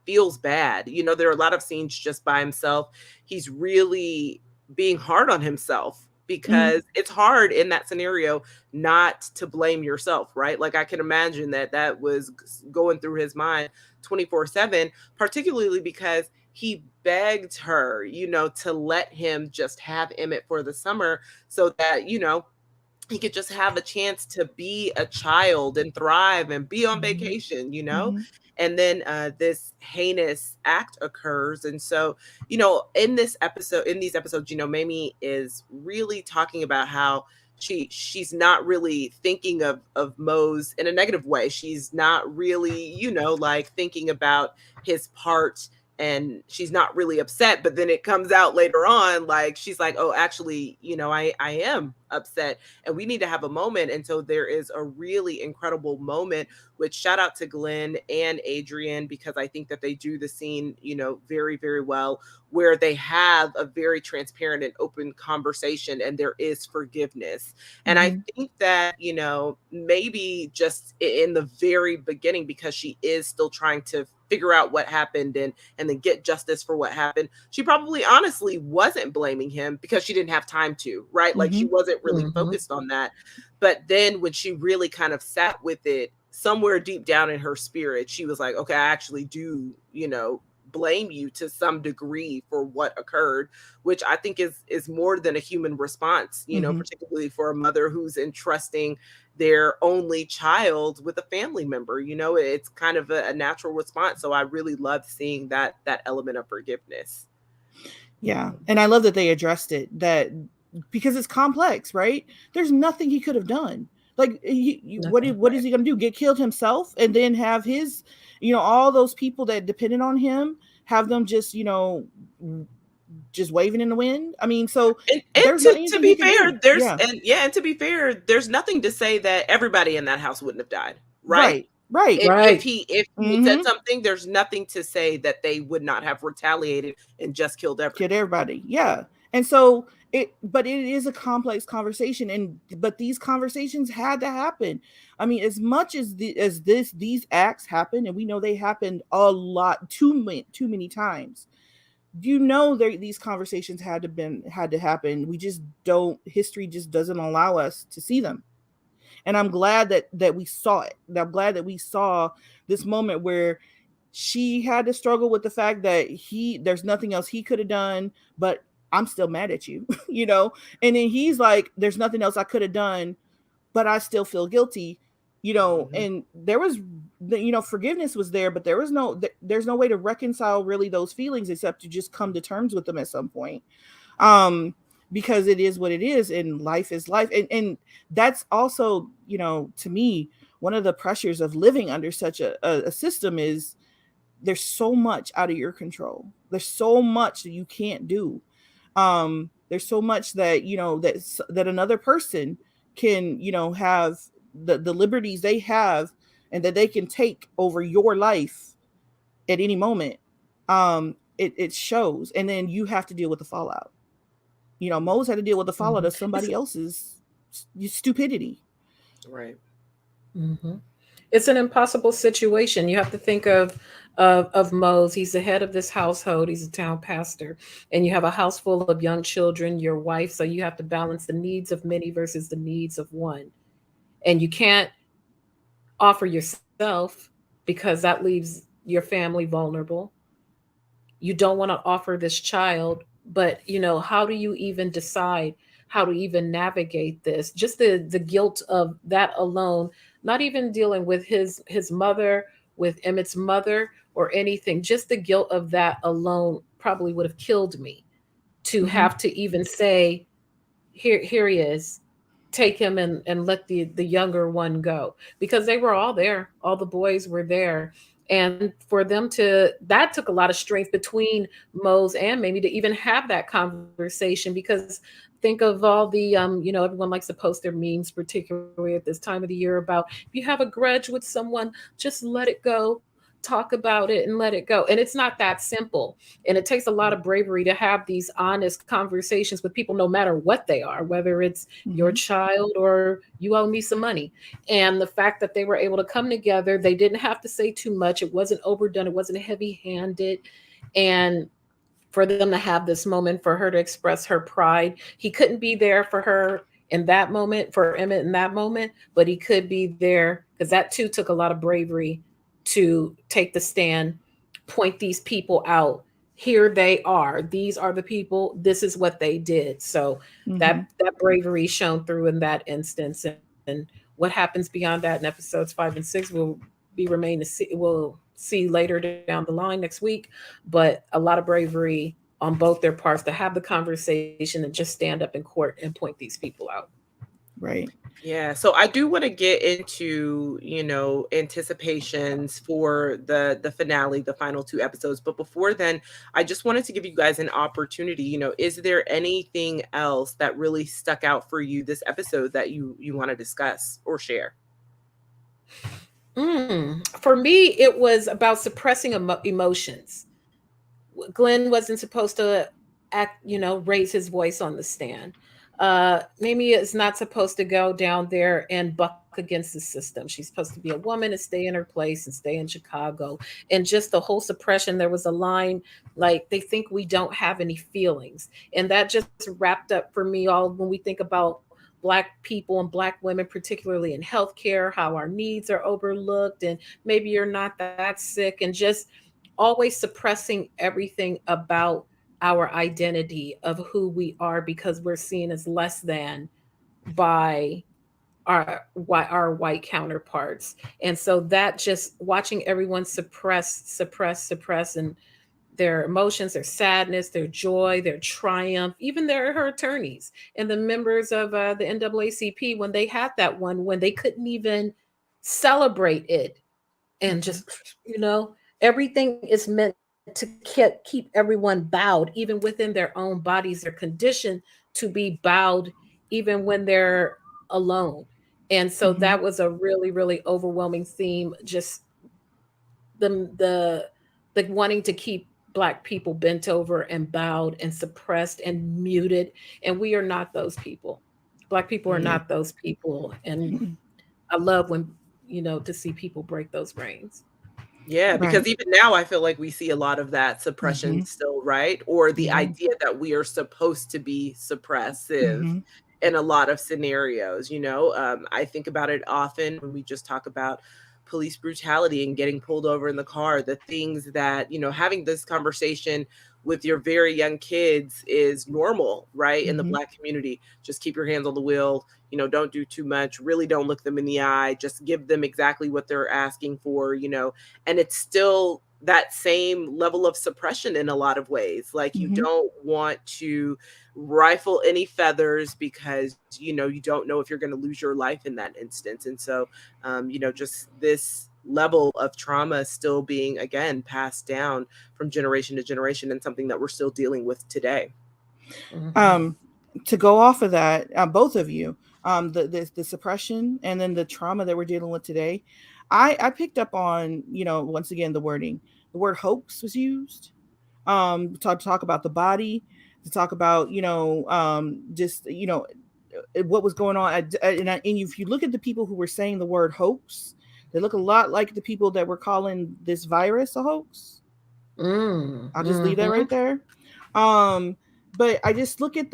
feels bad. There are a lot of scenes just by himself. He's really being hard on himself, because it's hard in that scenario not to blame yourself, right? Like, I can imagine that was going through his mind 24/7, particularly because he begged her, to let him just have Emmett for the summer, so that, he could just have a chance to be a child and thrive and be on vacation, And then this heinous act occurs. And so, in these episodes, Mamie is really talking about how she's not really thinking of Mose in a negative way. She's not really, like thinking about his part, and she's not really upset. But then it comes out later on, like, she's like, oh, actually, I am upset, and we need to have a moment. And so there is a really incredible moment, which, shout out to Glenn and Adrian, because I think that they do the scene, very, very well, where they have a very transparent and open conversation, and there is forgiveness. And I think that, maybe just in the very beginning, because she is still trying to figure out what happened and then get justice for what happened, she probably honestly wasn't blaming him, because she didn't have time to, right? Like, she wasn't really focused on that. But then when she really kind of sat with it, somewhere deep down in her spirit, she was like, okay, I actually do, blame you to some degree for what occurred, which I think is more than a human response, you know, particularly for a mother who's entrusting their only child with a family member. You know, it's kind of a natural response. So I really love seeing that element of forgiveness. Yeah. And I love that they addressed it, that because it's complex, right? There's nothing he could have done. Like, what is he going to do? Get killed himself and then have his, you know, all those people that depended on him, have them just, you know, just waving in the wind. I mean, so and there's not to anything be he can fair, do. there's Yeah. and to be fair, there's nothing to say that everybody in that house wouldn't have died, right? Right. If he had said Mhm. something, there's nothing to say that they would not have retaliated and just killed everybody. Yeah. And so but it is a complex conversation, but these conversations had to happen. I mean, as much as these acts happen, and we know they happened a lot, too many times. You know, these conversations had to happen. We just don't. History just doesn't allow us to see them. And I'm glad that we saw it. I'm glad that we saw this moment where she had to struggle with the fact that there's nothing else he could have done, but I'm still mad at you, you know? And then he's like, there's nothing else I could have done, but I still feel guilty, you know? And there was, you know, forgiveness was there, but there's no way to reconcile really those feelings except to just come to terms with them at some point. Because it is what it is, and life is life. And that's also, you know, to me, one of the pressures of living under such a system is there's so much out of your control. There's so much that you can't do. There's so much that, you know, that another person can, you know, have the liberties they have and that they can take over your life at any moment. It shows, and then you have to deal with the fallout. You know, Mose had to deal with the fallout of somebody else's stupidity. Right. It's an impossible situation. You have to think of Mose. He's the head of this household. He's a town pastor, and you have a house full of young children, your wife. So you have to balance the needs of many versus the needs of one, and you can't offer yourself because that leaves your family vulnerable. You don't want to offer this child, but you know, how do you even decide how to even navigate this? Just the guilt of that alone, not even dealing with his mother, with Emmett's mother or anything, just the guilt of that alone probably would have killed me, to have to even say, here he is, take him and let the younger one go, because they were all there, all the boys were there. And for them to, that took a lot of strength between Mose and Mamie to even have that conversation, because think of all the you know, everyone likes to post their memes, particularly at this time of the year, about if you have a grudge with someone, just let it go, talk about it and let it go. And it's not that simple. And it takes a lot of bravery to have these honest conversations with people, no matter what they are, whether it's your child or you owe me some money. And the fact that they were able to come together, they didn't have to say too much. It wasn't overdone. It wasn't heavy handed. And for them to have this moment, for her to express her pride, he couldn't be there for her in that moment, for Emmett in that moment, but he could be there, because that too took a lot of bravery to take the stand, point these people out. Here they are. These are the people. This is what they did. So that bravery shone through in that instance. And what happens beyond that in episodes 5 and 6 will be remain to see. We'll see later down the line next week. But a lot of bravery on both their parts to have the conversation and just stand up in court and point these people out. Right. Yeah, so I do want to get into, you know, anticipations for the finale, the final 2 episodes. But before then, I just wanted to give you guys an opportunity. You know, is there anything else that really stuck out for you this episode that you want to discuss or share? For me, it was about suppressing emotions. Glenn wasn't supposed to act, you know, raise his voice on the stand. Mamie is not supposed to go down there and buck against the system. She's supposed to be a woman and stay in her place and stay in Chicago. And just the whole suppression, there was a line like, they think we don't have any feelings. And that just wrapped up for me all when we think about Black people and Black women, particularly in healthcare, how our needs are overlooked, and maybe you're not that sick, and just always suppressing everything about our identity of who we are because we're seen as less than by our white counterparts. And so that just watching everyone suppress and their emotions, their sadness, their joy, their triumph, even her attorneys and the members of the NAACP, when they had that one, when they couldn't even celebrate it, and just, everything is meant to keep everyone bowed, even within their own bodies. They're conditioned to be bowed, even when they're alone. And so Mm-hmm. that was a really, really overwhelming theme. Just the the wanting to keep Black people bent over and bowed and suppressed and muted. And we are not those people. Black people are Yeah. not those people. And I love when, to see people break those reins. Yeah, Right. because even now I feel like we see a lot of that suppression Mm-hmm. still, right? Or the Yeah. idea that we are supposed to be suppressive Mm-hmm. in a lot of scenarios, I think about it often when we just talk about police brutality and getting pulled over in the car, the things that, having this conversation with your very young kids is normal, right? In the Mm-hmm. Black community, just keep your hands on the wheel, don't do too much, really don't look them in the eye, just give them exactly what they're asking for, and it's still that same level of suppression in a lot of ways. Like, you Mm-hmm. don't want to rifle any feathers because you don't know if you're going to lose your life in that instance. And so just this level of trauma still being, again, passed down from generation to generation, and something that we're still dealing with today. Mhm. Um, to go off of that, both of you, the suppression and then the trauma that we're dealing with today, I picked up on, once again, the wording. The word hoax was used. To talk about the body, to talk about, just, what was going on. And if you look at the people who were saying the word hoax, they look a lot like the people that were calling this virus a hoax. I'll just leave that Mhm. right there. Um, but I just look at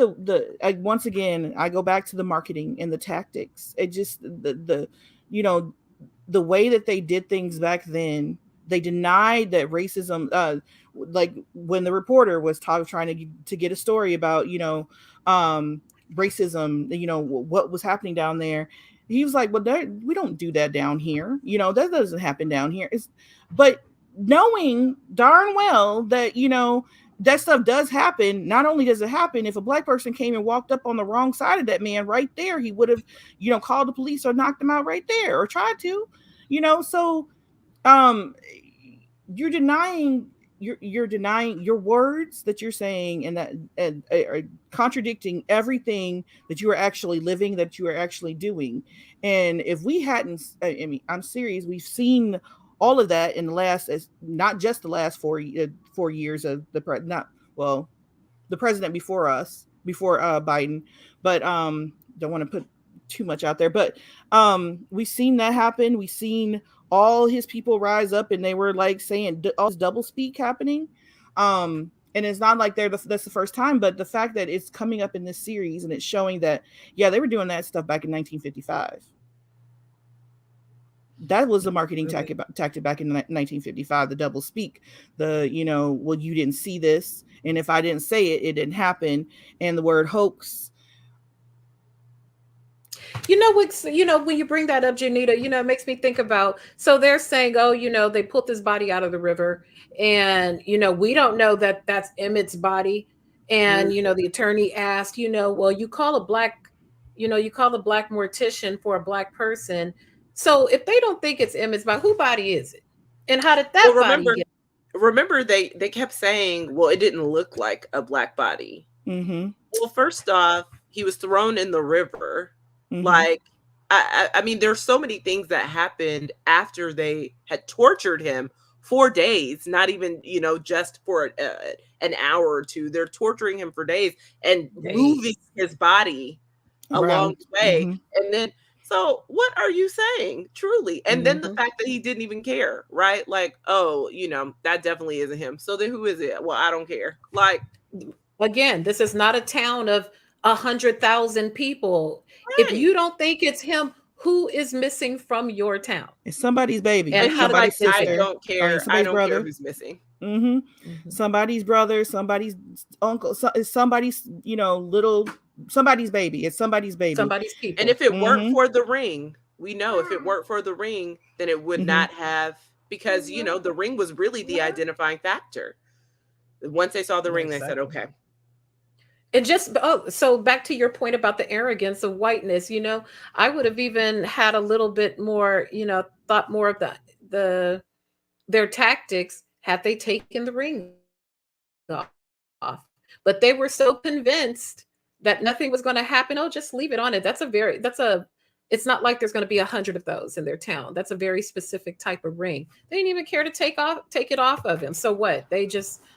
once again, I go back to the marketing and the tactics. It just you know the way that they did things back then. They denied that racism. Like when the reporter was trying to get a story about racism. What was happening down there. He was like, "Well, we don't do that down here. That doesn't happen down here." But knowing darn well that that stuff does happen. Not only does it happen, if a Black person came and walked up on the wrong side of that man right there, he would have called the police or knocked him out right there, or tried to. So um you're denying you're denying your words that you're saying, and that and are contradicting everything that you are actually living, that you are actually doing. And if we hadn't, I mean, I'm serious, we've seen all of that in the last, as not just the last 4 years of not, well, the president before us, before Biden, but don't want to put too much out there, but we've seen that happen. We've seen all his people rise up, and they were like saying all this double speak happening. And it's not like that's the first time, but the fact that it's coming up in this series and it's showing that, yeah, they were doing that stuff back in 1955. That was the marketing Absolutely. tactic back in 1955, the double speak, well, you didn't see this, and if I didn't say it, it didn't happen. And the word hoax. When you bring that up, Jonita, it makes me think about, so they're saying, oh, they pulled this body out of the river, and we don't know that that's Emmett's body. And Mhm. the attorney asked, well, you call a Black mortician for a Black person. So if they don't think it's Emmett's body, who body is it? And how did Well, that body get? remember they kept saying, well, it didn't look like a Black body. Mm-hmm. Well, first off, he was thrown in the river. Mm-hmm. Like, I mean, there's so many things that happened after they had tortured him for days, not even, just for an hour or two. They're torturing him for days and moving Days. his body along Around. the way. Mm-hmm. And then, so what are you saying, truly? And then the Hmm. fact that he didn't even care, right? Like, oh, that definitely isn't him. So then who is it? Well, I don't care. Like, Again, this is not a town of 100,000 people. If right. you don't think it's him, who is missing from your town? It's somebody's baby. And And how he's do like, they Somebody's get I there? sister. don't care. I Somebody's don't brother. care who's missing. Mm-hmm. Mhm. Somebody's brother, somebody's uncle, somebody's, little, somebody's baby. It's somebody's baby. Somebody's people. And if it weren't Mhm. for the ring, we know if it weren't for the ring, then it would Mhm. not have, because the ring was really the identifying factor. Once they saw the ring, they said, Exactly. okay. And just so back to your point about the arrogance of whiteness, I would have even had a little bit more, thought more of the their tactics had they taken the ring off. But they were so convinced that nothing was going to happen. Oh, just leave it on it. It's not like there's going to be 100 of those in their town. That's a very specific type of ring. They didn't even care to take it off of him. So what?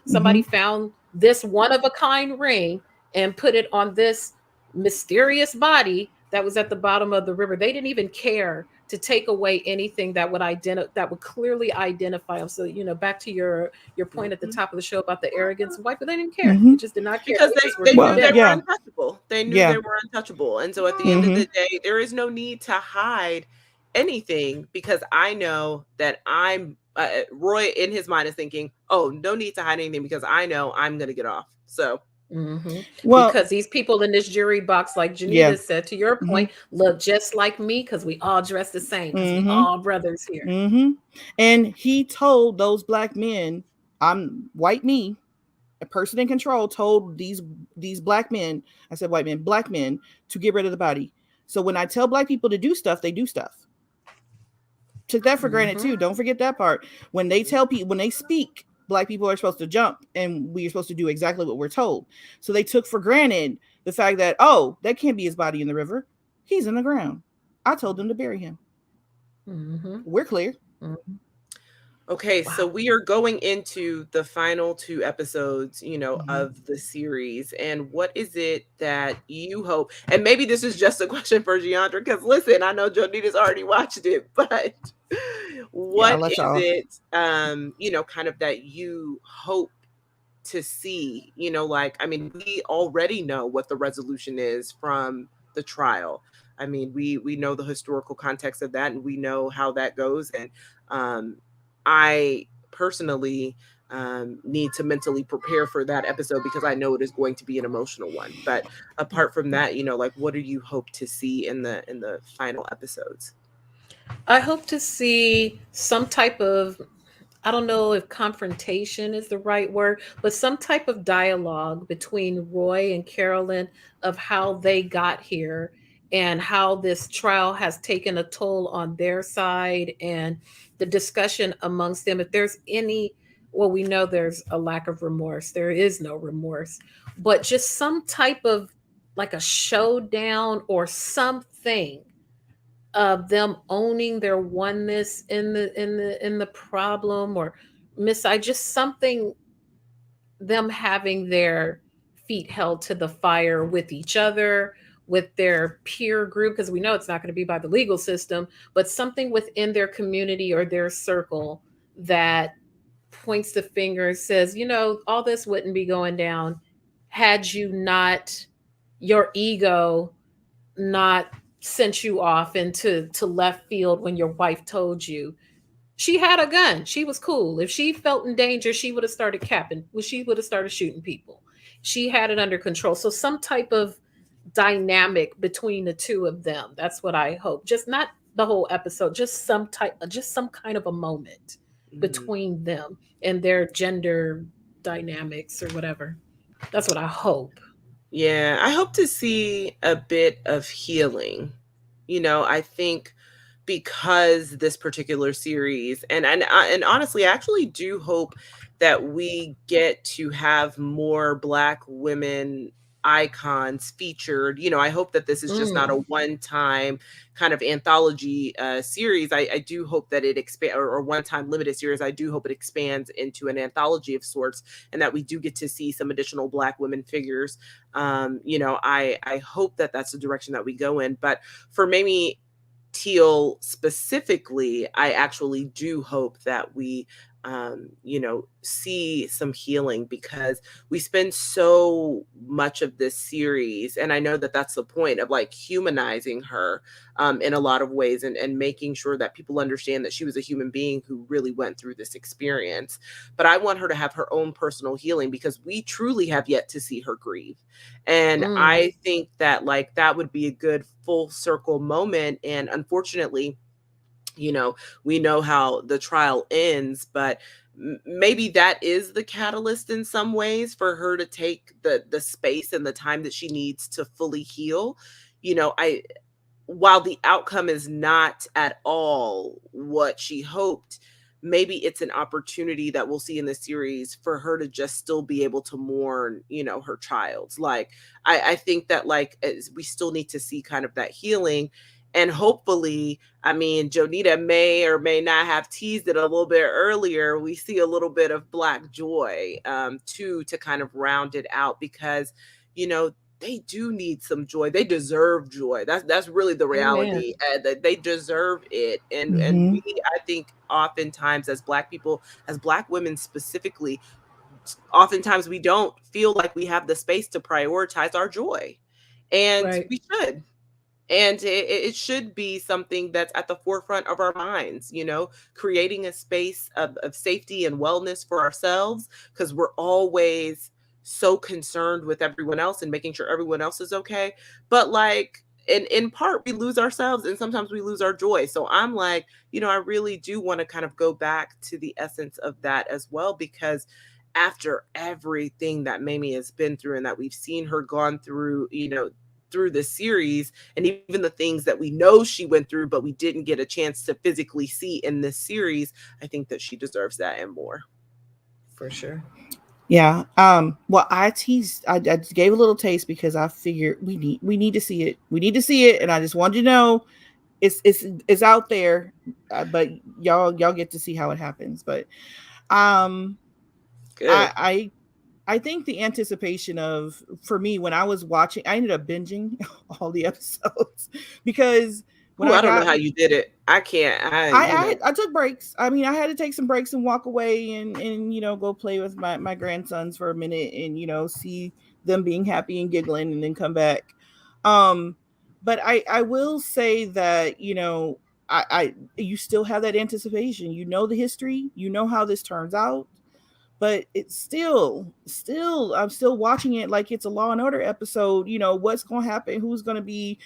Somebody found this one of a kind ring and put it on this mysterious body that was at the bottom of the river. They didn't even care to take away anything that would clearly identify them. So back to your point at the top of the show about the arrogance of white, but they didn't care. They just did not care. Because they Well, knew they yeah. were untouchable. They knew Yeah. they were untouchable. And so at the end of the day, there is no need to hide anything, because I know that Roy in his mind is thinking, oh, no need to hide anything because I know I'm going to get off. So Well, because these people in this jury box, like Jonita Yeah. said, to your point, look just like me because we all dress the same because we all brothers here. And he told those black men, I'm white me, a person in control, told these black men, I said white men, black men, to get rid of the body. So when I tell black people to do stuff, they do stuff. Took that for granted too. Don't forget that part. When they tell people, when they speak, black people are supposed to jump and we are supposed to do exactly what we're told. So they took for granted the fact that, oh, that can't be his body in the river. He's in the ground. I told them to bury him. We're clear. okay, Wow. so we are going into the final 2 episodes, of the series. And what is it that you hope? And maybe this is just a question for Jeandra, because listen, I know Jonita's already watched it, but what let is y'all. it, kind of that you hope to see? Like, I mean, we already know what the resolution is from the trial. I mean, we know the historical context of that, and we know how that goes. And I personally need to mentally prepare for that episode because I know it is going to be an emotional one. But apart from that, like, what do you hope to see in the final episodes? I hope to see some type of, I don't know if confrontation is the right word, but some type of dialogue between Roy and Carolyn of how they got here and how this trial has taken a toll on their side, and the discussion amongst them. If there's any, well, we know there's a lack of remorse. There is no remorse, but just some type of like a showdown or something of them owning their oneness in the problem, or just something, them having their feet held to the fire with each other, with their peer group, because we know it's not going to be by the legal system, but something within their community or their circle that points the finger and says, all this wouldn't be going down had your ego not sent you off into left field when your wife told you she had a gun. She was cool. If she felt in danger, she would have started capping. Well, she would have started shooting people. She had it under control. So some type of dynamic between the two of them. That's what I hope. Just not the whole episode, just some kind of a moment between them and their gender dynamics or whatever. That's what I hope. Yeah, I hope to see a bit of healing. I think because this particular series, and honestly, I actually do hope that we get to have more Black women icons featured. I hope that this is just not a one-time kind of anthology series. I do hope that it expands, or one-time limited series. I do hope it expands into an anthology of sorts, and that we do get to see some additional Black women figures. I hope that that's the direction that we go in. But for Mamie Teal specifically, I actually do hope that we see some healing, because we spend so much of this series, and I know that that's the point of like humanizing her in a lot of ways, and making sure that people understand that she was a human being who really went through this experience. But I want her to have her own personal healing, because we truly have yet to see her grieve. And Mm. I think that like that would be a good full circle moment. And unfortunately, we know how the trial ends, but maybe that is the catalyst in some ways for her to take the space and the time that she needs to fully heal. I While the outcome is not at all what she hoped, maybe it's an opportunity that we'll see in the series for her to just still be able to mourn, her child's. Like, I think that like we still need to see kind of that healing. And hopefully, I mean, Jonita may or may not have teased it a little bit earlier. We see a little bit of Black joy too, to kind of round it out, because, they do need some joy. They deserve joy. That's really the Amen. reality. That they deserve it. And Mm-hmm. we, I think, oftentimes as Black people, as Black women specifically, oftentimes we don't feel like we have the space to prioritize our joy, and Right. we should. And it should be something that's at the forefront of our minds, creating a space of safety and wellness for ourselves, because we're always so concerned with everyone else and making sure everyone else is okay. But like, in part, we lose ourselves, and sometimes we lose our joy. So I'm like, I really do want to kind of go back to the essence of that as well, because after everything that Mamie has been through, and that we've seen her gone through, through this series, and even the things that we know she went through, but we didn't get a chance to physically see in this series, I think that she deserves that and more. For sure. Yeah. Well, I gave a little taste because I figured we need to see it. We need to see it, and I just wanted you to know it's out there, but y'all get to see how it happens. But um, Good. I think the anticipation of, for me, when I was watching, I ended up binging all the episodes because when Ooh, I I don't know got how you did it. I can't. I took breaks. I mean, I had to take some breaks and walk away and go play with my grandsons for a minute and see them being happy and giggling and then come back. Um, but I will say that I you still have that anticipation. You know the history. You know how this turns out. But it's still I'm still watching it like it's a Law and Order episode. What's going to happen? Who's going to be,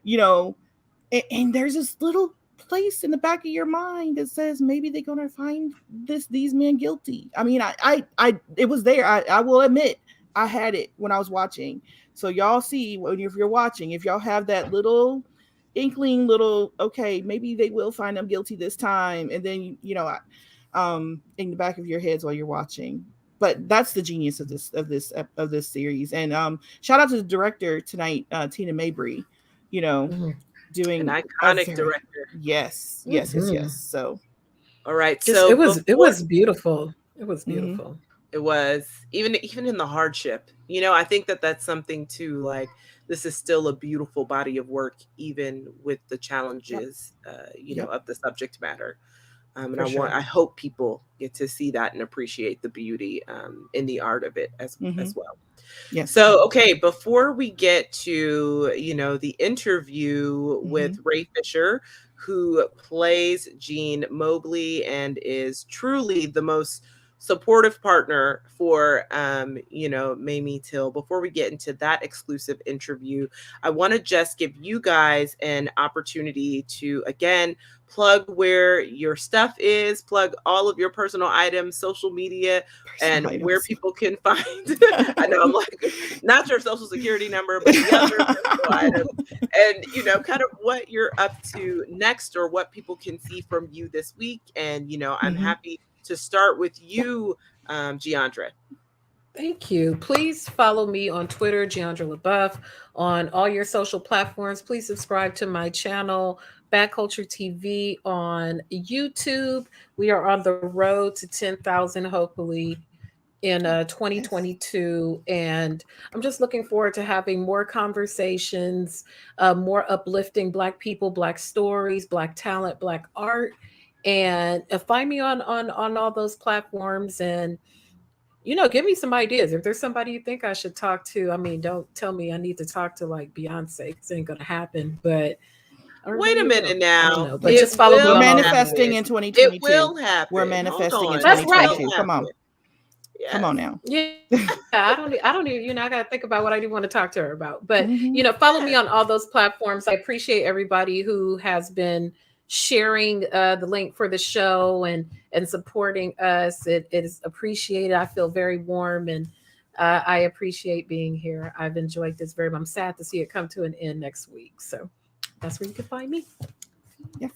you know, and there's this little place in the back of your mind that says maybe they're gonna find these men guilty. I mean, I it was there. I will admit I had it when I was watching. So y'all see, if you're watching, if y'all have that little inkling, little, okay, maybe they will find them guilty this time, and then in the back of your heads while you're watching. But that's the genius of this series. And shout out to the director tonight, Tina Mabry. You know, Mm-hmm. An doing a iconic very, director. yes. So All right. Just So it before was beautiful. It was mhm. beautiful. it was, even in the hardship, I think that that's something too. Like, this is still a beautiful body of work, even with the Yep, challenges, yep. of the subject matter. And For sure. I hope people get to see that and appreciate the beauty in the art of it Mm-hmm. as well. Yes. So, okay, before we get to, the interview Mm-hmm. with Ray Fisher, who plays Gene Mobley and is truly the most supportive partner for, Mamie Till, before we get into that exclusive interview, I want to just give you guys an opportunity to, again, plug where your stuff is, plug all of your personal items, social media, and Personal where items. people can find. I know, I'm like, not your social security number, but the other personal items, and kind of what you're up to next, or what people can see from you this week. And I'm Mm-hmm. happy to start with you, Jeandra. Thank you. Please follow me on Twitter, Jeandra Lebeauf, on all your social platforms. Please subscribe to my channel, Bad Culture TV, on YouTube. We are on the road to 10,000, hopefully, in Yes. 2022. And I'm just looking forward to having more conversations, more uplifting Black people, Black stories, Black talent, Black art. And find me on all those platforms, and give me some ideas. If there's somebody you think I should talk to, I mean, don't tell me I need to talk to like Beyonce, because it ain't gonna happen. But or Wait a maybe it will. minute I don't now. know. But It just follow me We're will on all the manifesting ways. in happen. It 2022. will happen. We're Hold manifesting in on. That's It right. will 2022. Come on. happen. Come Yes. on now. Yeah, I don't even, I gotta think about what I do want to talk to her about. But Mm-hmm. follow me Yes. on all those platforms. I appreciate everybody who has been sharing the link for the show and supporting us. It is appreciated. I feel very warm, and I appreciate being here. I've enjoyed this very much. I'm sad to see it come to an end next week. So that's where you can find me. Yes.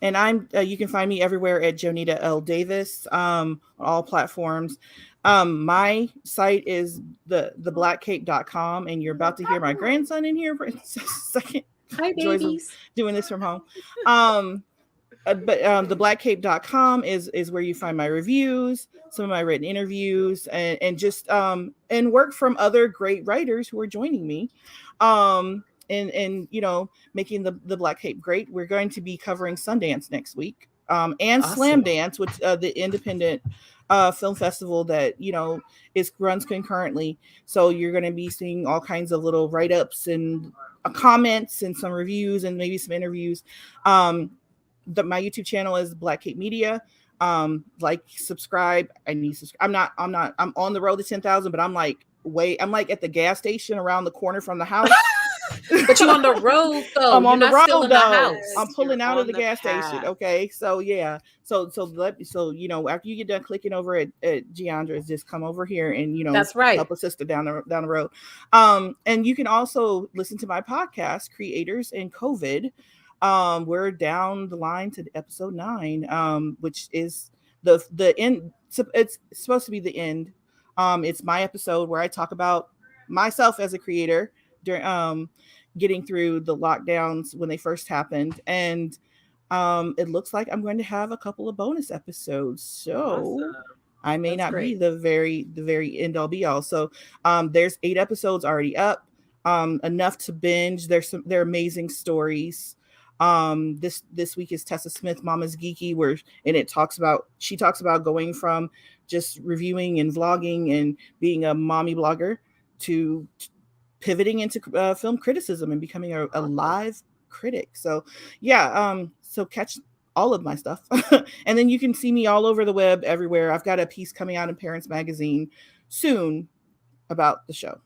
And I'm you can find me everywhere at Jonita L. Davis, on all platforms. My site is theblackcape.com, and you're about to hear my grandson in here for a second. Hi, Joys of babies. doing this from home. But theblackcape.com is where you find my reviews, some of my written interviews, and just and work from other great writers who are joining me. And making the Black Cape great. We're going to be covering Sundance next week, and Slam Awesome. Dance, which the independent film festival that is runs concurrently. So you're going to be seeing all kinds of little write-ups and comments and some reviews and maybe some interviews. My YouTube channel is Black Cape Media. Like, subscribe. I need subscribe. I'm on the road to 10,000, but I'm like at the gas station around the corner from the house. But you on the road though. I'm You're on the not still road in the though. house. I'm Yes, pulling you're out of the on the gas station. path. Okay. So yeah. So after you get done clicking over at Jeandra, just come over here and That's right. help a sister down the road. And you can also listen to my podcast, Creators in COVID. We're down the line to episode 9, which is the end. It's supposed to be the end. It's my episode where I talk about myself as a creator during getting through the lockdowns when they first happened, and it looks like I'm going to have a couple of bonus episodes. So Awesome. I may That's not be great. the very end all be all. So there's 8 episodes already up, enough to binge. They're amazing stories. This week is Tessa Smith, Mama's Geeky, and she talks about going from just reviewing and vlogging and being a mommy blogger to pivoting into film criticism and becoming a Awesome. live critic. So yeah, so catch all of my stuff. And then you can see me all over the web everywhere. I've got a piece coming out in Parents Magazine soon about the show.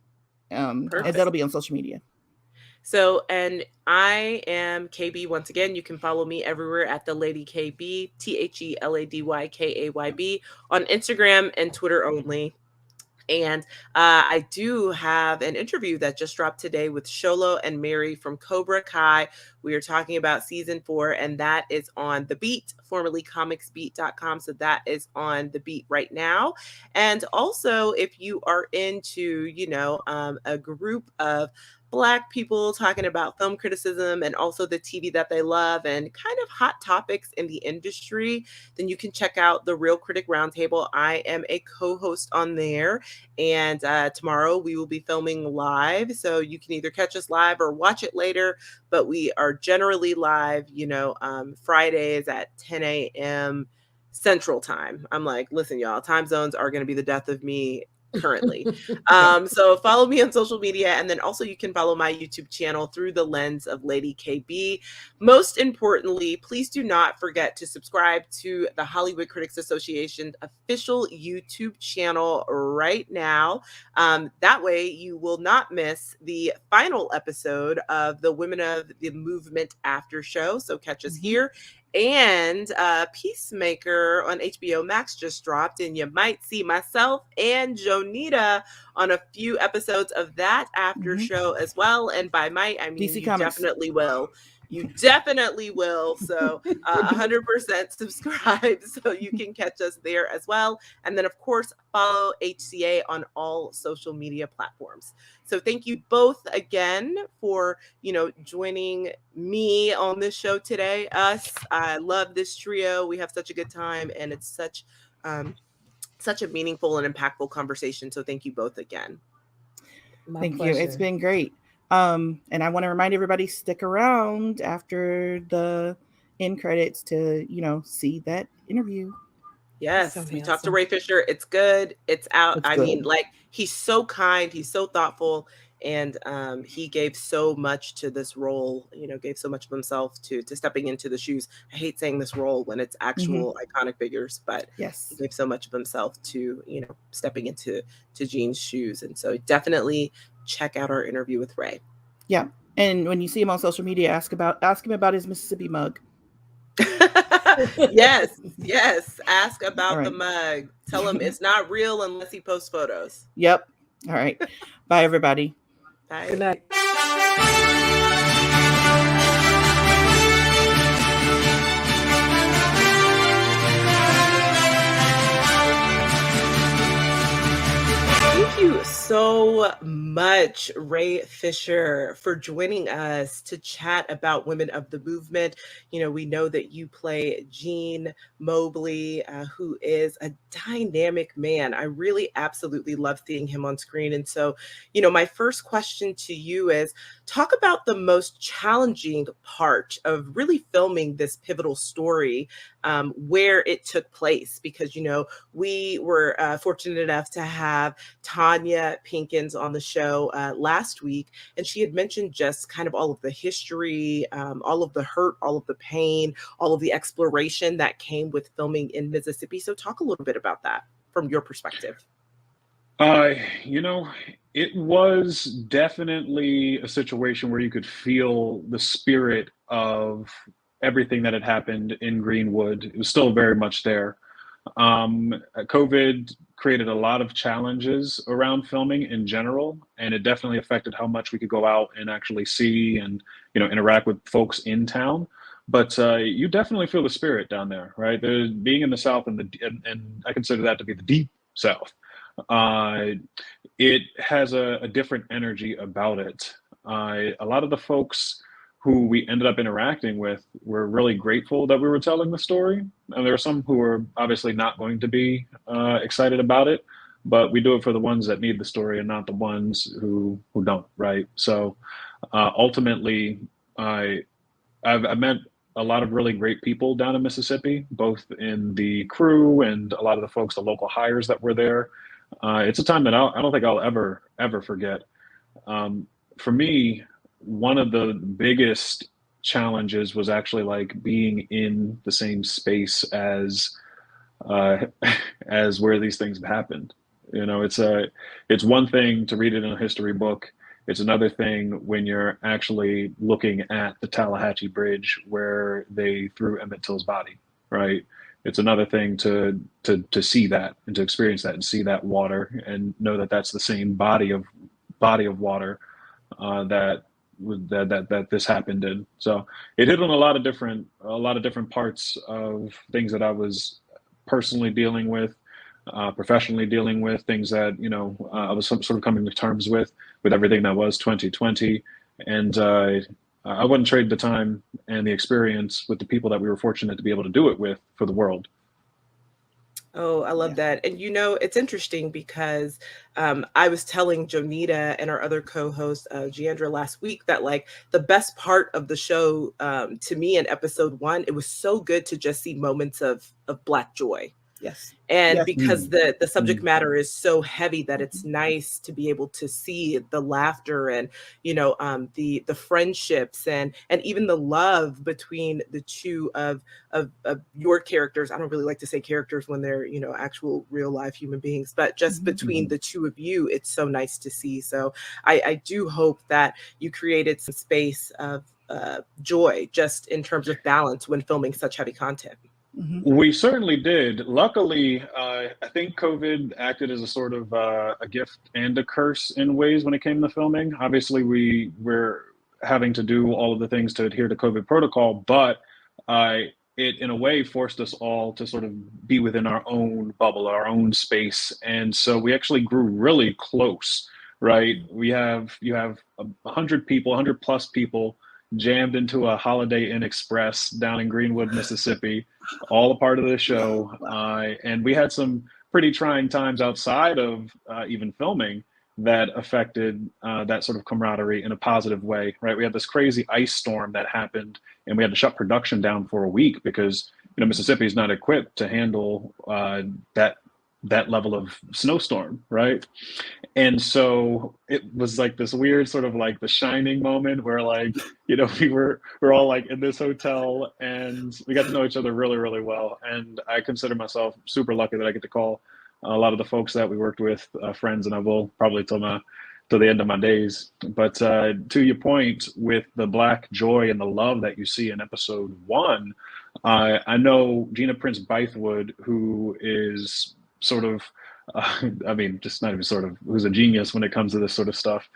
And Perfect. that'll be on social media. So, and I am KB once again. You can follow me everywhere at the Lady KB, TheLadyKayB on Instagram and Twitter only. And I do have an interview that just dropped today with Sholo and Mary from Cobra Kai. We are talking about season 4, and that is on The Beat, formerly comicsbeat.com. So that is on The Beat right now. And also, if you are into, a group of Black people talking about film criticism and also the TV that they love and kind of hot topics in the industry, then you can check out the Real Critic Roundtable. I am a co-host on there. And tomorrow we will be filming live. So you can either catch us live or watch it later. But we are generally live, Fridays at 10 a.m. Central Time. I'm like, listen, y'all, time zones are going to be the death of me currently. So follow me on social media, and then also you can follow my YouTube channel through the lens of Lady KB. Most importantly, please do not forget to subscribe to the Hollywood Critics Association's official YouTube channel right now. That way you will not miss the final episode of the Women of the Movement After Show. So catch us here. And Peacemaker on HBO Max just dropped, and you might see myself and Jonita on a few episodes of that after show as well. And by might, I mean DC you Comics. definitely will. You definitely will. So 100% subscribe so you can catch us there as well. And then, of course, follow HCA on all social media platforms. So thank you both again for, joining me on this show today. I love this trio. We have such a good time, and it's such a meaningful and impactful conversation. So thank you both again. Thank you. It's been great. And I want to remind everybody, stick around after the end credits to, see that interview. Yes, So we talked to handsome. Ray Fisher. It's good. It's out. It's I mean, good. like, he's so kind, he's so thoughtful, and he gave so much to this role. Gave so much of himself to stepping into the shoes. I hate saying this role when it's Hmm. actual iconic figures, but he Yes. gave so much of himself to stepping into Gene's shoes, and so definitely check out our interview with Ray. Yeah. And when you see him on social media, ask him about his Mississippi mug. Yes, yes. Ask All about the right. mug. Tell him it's not real unless he posts photos. Yep. All right. Bye, everybody. Good Bye. night. Thank you so much, Ray Fisher, for joining us to chat about Women of the Movement. We know that you play Gene Mobley, who is a dynamic man. I really absolutely love seeing him on screen. And so, my first question to you is, talk about the most challenging part of really filming this pivotal story, where it took place, because, we were fortunate enough to have Tanya Pinkins on the show last week, and she had mentioned just kind of all of the history, all of the hurt, all of the pain, all of the exploration that came with filming in Mississippi. So talk a little bit about that from your perspective. It was definitely a situation where you could feel the spirit of everything that had happened in Greenwood. It was still very much there. COVID created a lot of challenges around filming in general, and it definitely affected how much we could go out and actually see and interact with folks in town. But you definitely feel the spirit down there, right? Being in the South and I consider that to be the deep South. Uh, it has a different energy about it. A lot of the folks who we ended up interacting with were really grateful that we were telling the story. And there are some who are obviously not going to be excited about it, but we do it for the ones that need the story and not the ones who don't, right? So ultimately, I've met a lot of really great people down in Mississippi, both in the crew and a lot of the folks, the local hires that were there. It's a time that I don't think I'll ever forget. Um, for me, one of the biggest challenges was actually like being in the same space uh, as where these things have happened. It's one thing to read it in a history book. It's another thing when you're actually looking at the Tallahatchie Bridge where they threw Emmett Till's body, right? It's another thing to see that and to experience that and see that water and know that that's the same body of water that this happened in. So it hit on a lot of different parts of things that I was personally dealing with, professionally dealing with, things that I was sort of coming to terms with everything that was 2020, and I wouldn't trade the time and the experience with the people that we were fortunate to be able to do it with for the world. Oh, I love Yeah. that. And it's interesting because I was telling Jonita and our other co-host, Jeandra, last week that, like, the best part of the show, to me, in episode 1, it was so good to just see moments of Black joy. Yes. And Yes. because the subject Mm. matter is so heavy that it's Mhm. nice to be able to see the laughter and the friendships and even the love between the two of your characters. I don't really like to say characters when they're actual real life human beings, but just Mhm. between Mhm. the two of you, it's so nice to see. So I do hope that you created some space of joy just in terms of balance when filming such heavy content. Mhm. We certainly did. Luckily, I think COVID acted as a sort of a gift and a curse in ways when it came to filming. Obviously, we were having to do all of the things to adhere to COVID protocol, but uh, it, in a way, forced us all to sort of be within our own bubble, our own space, and so we actually grew really close. Right? You have 100 people, 100 plus people jammed into a Holiday Inn Express down in Greenwood, Mississippi, all a part of the show. Wow. And we had some pretty trying times outside of even filming. that affected that sort of camaraderie in a positive way, right? We had this crazy ice storm that happened, and we had to shut production down for a week because Mississippi is not equipped to handle that level of snowstorm, right? And so it was like this weird sort of like The Shining moment where like we're all like in this hotel and we got to know each other really really well, and I consider myself super lucky that I get to call a lot of the folks that we worked with friends, and I will probably till the end of my days. But to your point with the black joy and the love that you see in episode 1, I know Gina Prince Bythewood, who is sort of I mean, just not even sort of, who's a genius when it comes to this sort of stuff.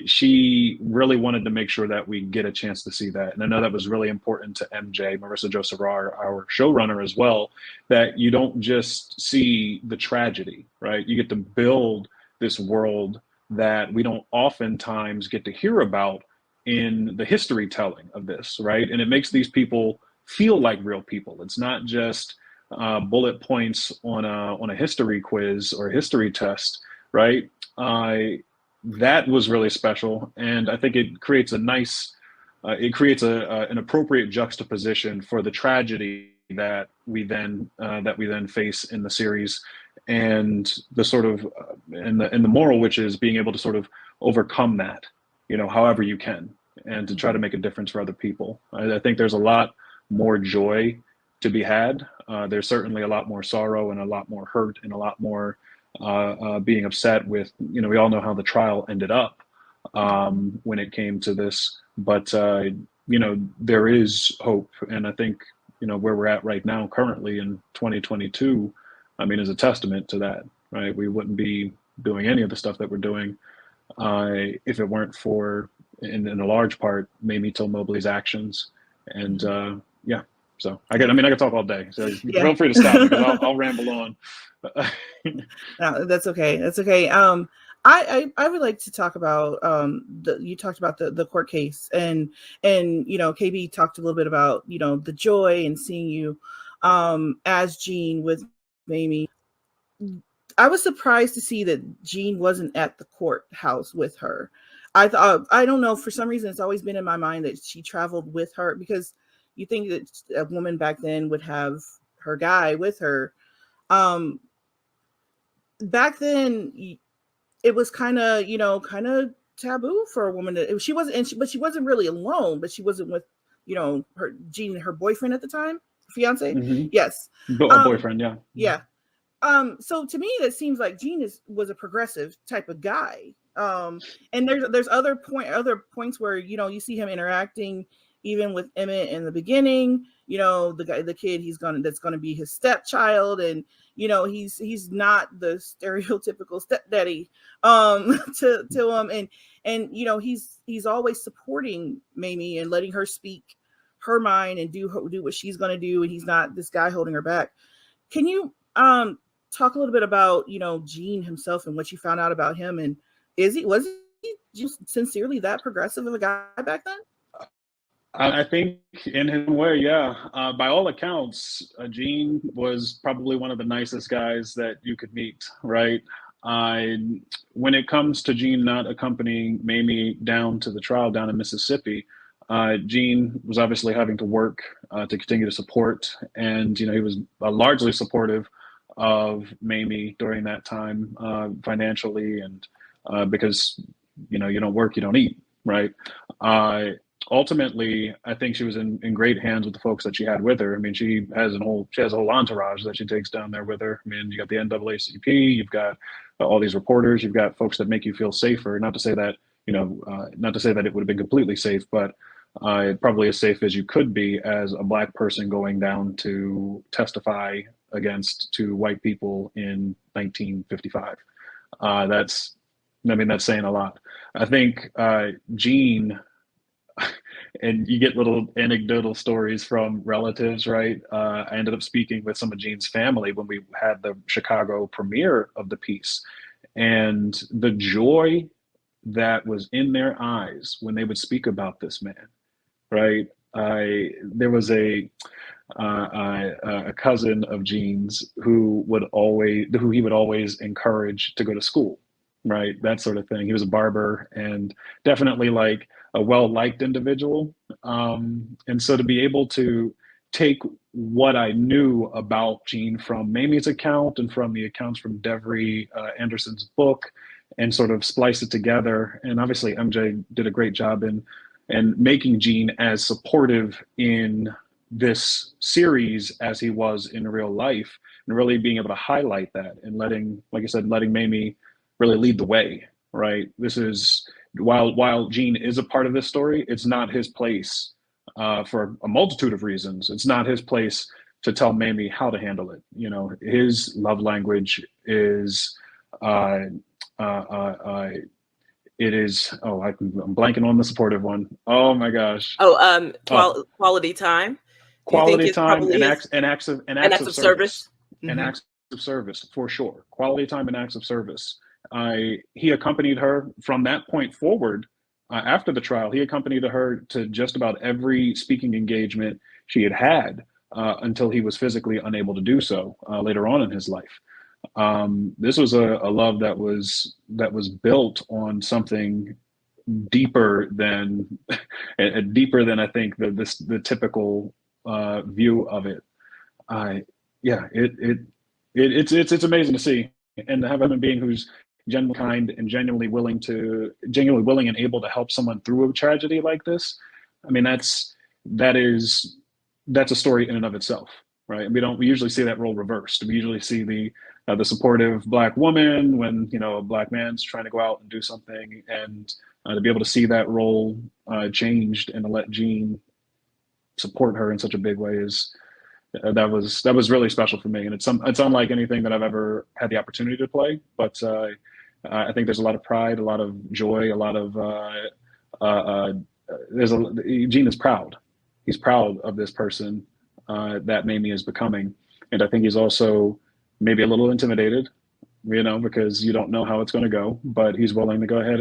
She really wanted to make sure that we get a chance to see that. And I know that was really important to MJ, Marissa Joseph, our showrunner as well, that you don't just see the tragedy, right? You get to build this world that we don't oftentimes get to hear about in the history telling of this, right? And it makes these people feel like real people. It's not just bullet points on a history quiz or a history test, right? That was really special, and I think it creates an appropriate juxtaposition for the tragedy that we then face in the series, and the sort of and the moral, which is being able to sort of overcome that, however you can, and to try to make a difference for other people. I think there's a lot more joy to be had. There's certainly a lot more sorrow and a lot more hurt and a lot more being upset with, we all know how the trial ended up when it came to this. But, there is hope. And I think, where we're at right now, currently in 2022, I mean, is a testament to that, right? We wouldn't be doing any of the stuff that we're doing if it weren't for, in a large part, Mamie Till Mobley's actions. And yeah. So I could talk all day. So feel free to stop because I'll ramble on. No, that's okay. That's okay. I would like to talk about you talked about the court case, and KB talked a little bit about the joy and seeing you as Gene with Mamie. I was surprised to see that Gene wasn't at the courthouse with her. I thought, I don't know, for some reason it's always been in my mind that she traveled with her, because you think that a woman back then would have her guy with her. Back then, it was kind of taboo for a woman to. She wasn't, but she wasn't really alone. But she wasn't with her Gene, her boyfriend at the time, fiance. Mm-hmm. Yes, boyfriend. Yeah. Yeah. So to me, that seems like Gene was a progressive type of guy. And there's other points where you see him interacting even with Emmett in the beginning. The kid that's gonna be his stepchild, and he's not the stereotypical stepdaddy to him, and he's always supporting Mamie and letting her speak her mind and do what she's gonna do, and he's not this guy holding her back. Can you talk a little bit about Gene himself and what you found out about him, and was he just sincerely that progressive of a guy back then? I think in his way, yeah. By all accounts, Gene was probably one of the nicest guys that you could meet, right? When it comes to Gene not accompanying Mamie down to the trial down in Mississippi, Gene was obviously having to work to continue to support, and he was largely supportive of Mamie during that time financially, and because you don't work, you don't eat, right? Ultimately, I think she was in great hands with the folks that she had with her. I mean, she has a whole entourage that she takes down there with her. I mean, you got the NAACP, you've got all these reporters, you've got folks that make you feel safer. Not to say that it would have been completely safe, but probably as safe as you could be as a Black person going down to testify against two white people in 1955. That's saying a lot. I think Gene. And you get little anecdotal stories from relatives, right? I ended up speaking with some of Gene's family when we had the Chicago premiere of the piece, and the joy that was in their eyes when they would speak about this man, right? There was a cousin of Gene's who he would always encourage to go to school, right? That sort of thing. He was a barber and definitely like a well-liked individual. And so to be able to take what I knew about Gene from Mamie's account and from the accounts from Devery Anderson's book and sort of splice it together. And obviously MJ did a great job in making Gene as supportive in this series as he was in real life, and really being able to highlight that and letting, like I said, letting Mamie really lead the way, right? This is, while Gene is a part of this story, it's not his place for a multitude of reasons. It's not his place to tell Mamie how to handle it. You know, his love language is it is, I'm blanking on the supportive one. Oh my gosh. Quality time. Do you think Quality it's time probably and his- acts of service. And acts of service, for sure. Quality time and acts of service. He accompanied her from that point forward. After the trial, he accompanied her to just about every speaking engagement she had had until he was physically unable to do so later on in his life. This was a love that was built on something deeper than deeper than I think the typical view of it. Yeah, it's amazing to see, and to have a human being who's genuinely kind and genuinely willing and able to help someone through a tragedy like this. I mean, that's a story in and of itself, right? We usually see that role reversed. We usually see the supportive Black woman when, you know, a Black man's trying to go out and do something, and to be able to see that role changed and to let Gene support her in such a big way is that was really special for me, and it's unlike anything that I've ever had the opportunity to play. But I think there's a lot of pride, a lot of joy, a lot of Gene is proud. He's proud of this person that Mamie is becoming, and I think he's also maybe a little intimidated, you know, because you don't know how it's going to go. But he's willing to go ahead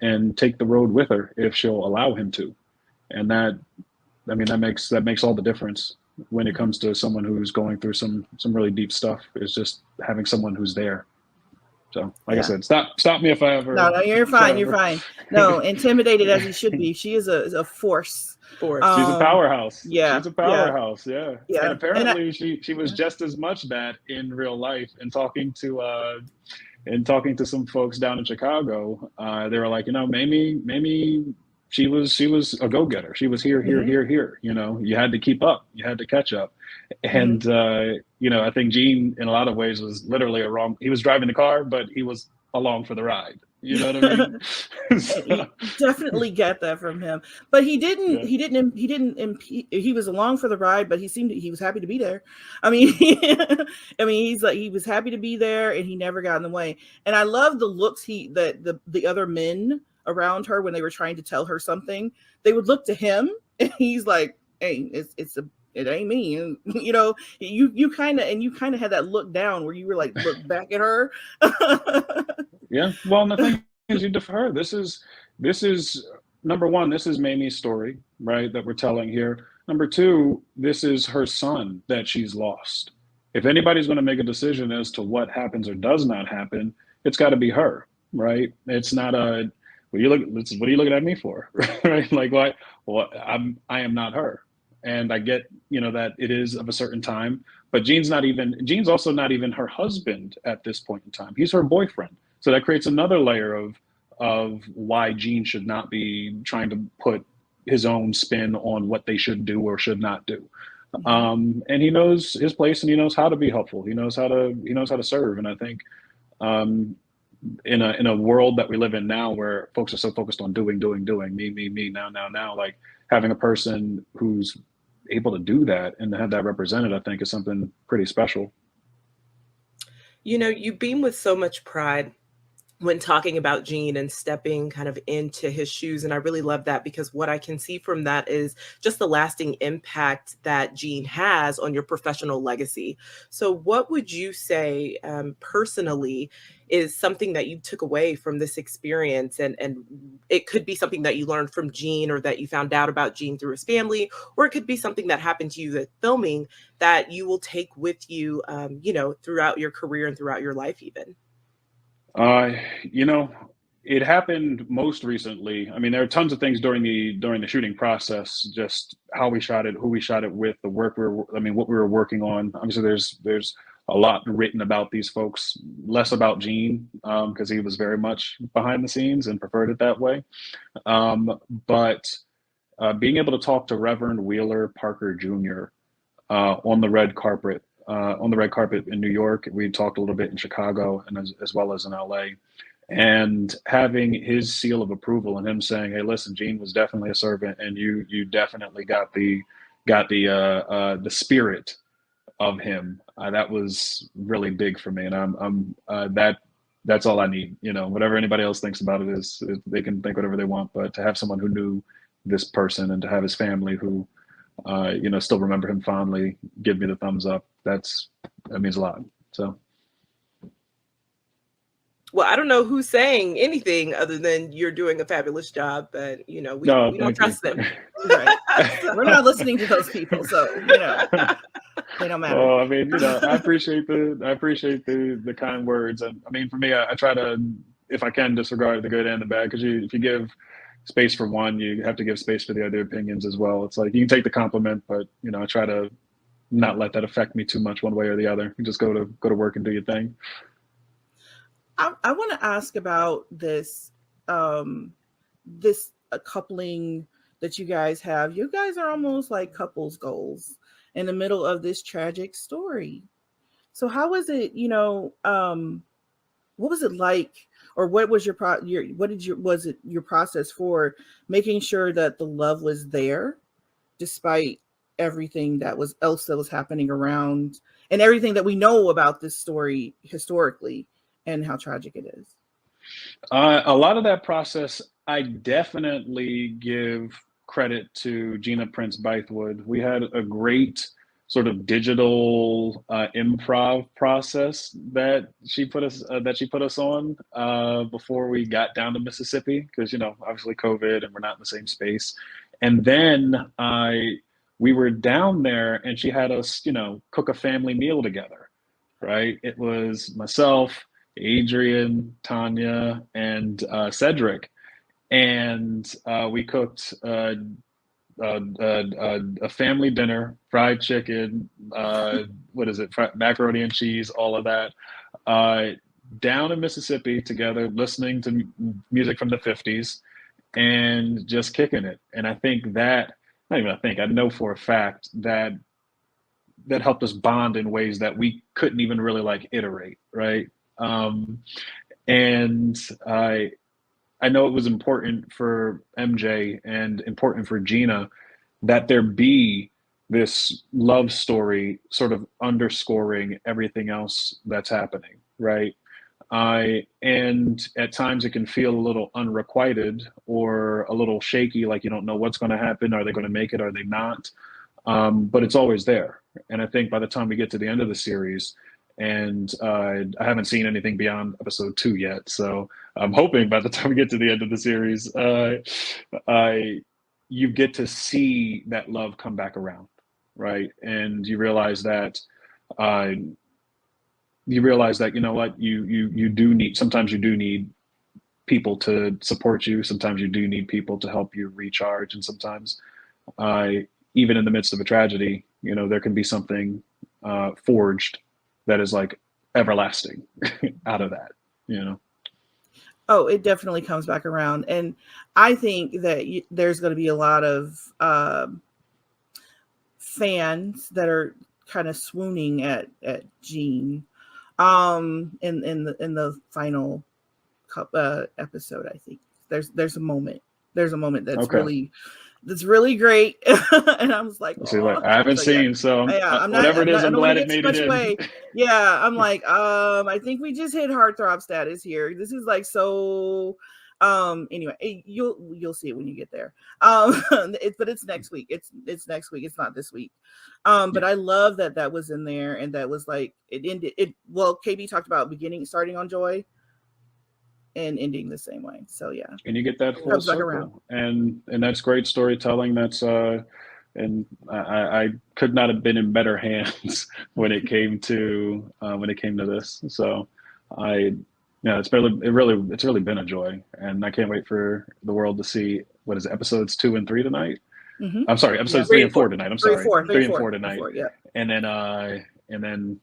and take the road with her if she'll allow him to, and that makes all the difference when it comes to someone who's going through some really deep stuff. Is just having someone who's there. So, like I said, stop me if I ever. No, you're fine. You're fine. No, intimidated as he should be. She is a force. She's a powerhouse. Yeah, she's a powerhouse. Yeah. Yeah. And apparently, she was just as much that in real life. And talking to some folks down in Chicago, they were like, you know, Mamie. She was a go-getter. She was here. You know, you had to keep up. You had to catch up. And, you know, I think Gene, in a lot of ways, was literally he was driving the car, but he was along for the ride. You know what I mean? You definitely get that from him. But he was along for the ride, but he was happy to be there. I mean, he was happy to be there, and he never got in the way. And I love the looks the other men around her when they were trying to tell her something, they would look to him, and he's like, hey, it ain't me. And, you know, you kind of had that look down where you were like, look back at her. Yeah. Well, the thing is, you defer. This is number one, this is Mamie's story, right? That we're telling here. Number two, this is her son that she's lost. If anybody's going to make a decision as to what happens or does not happen, it's got to be her, right? It's not what are you looking at me for? Right? Like, what? Well, I am not her. And I get, you know, that it is of a certain time, but Gene's also not even her husband at this point in time. He's her boyfriend. So that creates another layer of why Gene should not be trying to put his own spin on what they should do or should not do. And he knows his place, and he knows how to be helpful. He knows how to serve. And I think in a world that we live in now, where folks are so focused on doing, me, now, like having a person who's able to do that and to have that represented, I think is something pretty special. You know, you beam with so much pride when talking about Gene and stepping kind of into his shoes. And I really love that, because what I can see from that is just the lasting impact that Gene has on your professional legacy. So what would you say personally is something that you took away from this experience? And it could be something that you learned from Gene, or that you found out about Gene through his family, or it could be something that happened to you with filming that you will take with you, you know, throughout your career and throughout your life even. You know, it happened most recently. I mean, there are tons of things during the shooting process, just how we shot it, who we shot it with, the work I mean, what we were working on. Obviously, there's a lot written about these folks, less about Gene, because he was very much behind the scenes and preferred it that way. But being able to talk to Reverend Wheeler Parker Jr. On the red carpet, in New York. We talked a little bit in Chicago and as well as in LA. And having his seal of approval and him saying, "Hey, listen, Gene was definitely a servant, and you definitely got the spirit of him." That was really big for me, and that's all I need. You know, whatever anybody else thinks about it is they can think whatever they want, but to have someone who knew this person and to have his family who still remember him fondly, give me the thumbs up. That means a lot. So. Well, I don't know who's saying anything other than you're doing a fabulous job, but we don't trust them. Right. We're not listening to those people, so they don't matter. Well, I mean, I appreciate the kind words, and I mean, for me, I try to, if I can, disregard the good and the bad, because if you give space for one, you have to give space for the other opinions as well. It's like you can take the compliment, but I try to not let that affect me too much one way or the other. You just go to work and do your thing. I want to ask about this coupling that you guys have. You guys are almost like couples goals in the middle of this tragic story. So how was it, what was it like, or what was your process for making sure that the love was there despite everything that was happening around and everything that we know about this story historically and how tragic it is? A lot of that process, I definitely give credit to Gina Prince Bythewood. We had a great sort of digital improv process that she put us on before we got down to Mississippi, because obviously COVID and we're not in the same space. And then we were down there and she had us cook a family meal together, right? It was myself, Adrian, Tanya, and Cedric, and we cooked a family dinner, fried chicken, macaroni and cheese, all of that, down in Mississippi together, listening to music from the 50s and just kicking it. And I think I know for a fact that helped us bond in ways that we couldn't even really iterate, right? And I know it was important for MJ and important for Gina that there be this love story sort of underscoring everything else that's happening, right? And at times it can feel a little unrequited or a little shaky, like you don't know what's going to happen. Are they going to make it? Are they not? But it's always there. And I think by the time we get to the end of the series, and I haven't seen anything beyond episode 2 yet, so I'm hoping by the time we get to the end of the series, you get to see that love come back around, right? And you realize that you know what, you do need, sometimes you do need people to support you, sometimes you do need people to help you recharge, and sometimes even in the midst of a tragedy, there can be something forged that is everlasting out of that, Oh, it definitely comes back around. And I think that there's going to be a lot of fans that are kind of swooning at Gene in the final episode. I think there's a moment that's okay. really great. And I was like, I haven't seen, so yeah, whatever it is, I'm glad it made it in. Yeah, I'm like, I think we just hit heartthrob status here. This is so. Anyway, you'll see it when you get there. But it's next week. It's next week. It's not this week. But I love that was in there, and that was it ended. Well, KB talked about starting on joy, and ending the same way. So yeah, and you get that full circle, and that's great storytelling. That's and I could not have been in better hands when it came to this. So Yeah, it's really been a joy, and I can't wait for the world to see what is it, episodes 2 and 3 tonight. Mm-hmm. I'm sorry, Yeah. episodes 3 and 4 tonight. I'm sorry, Three three and and four, four tonight, yeah. and then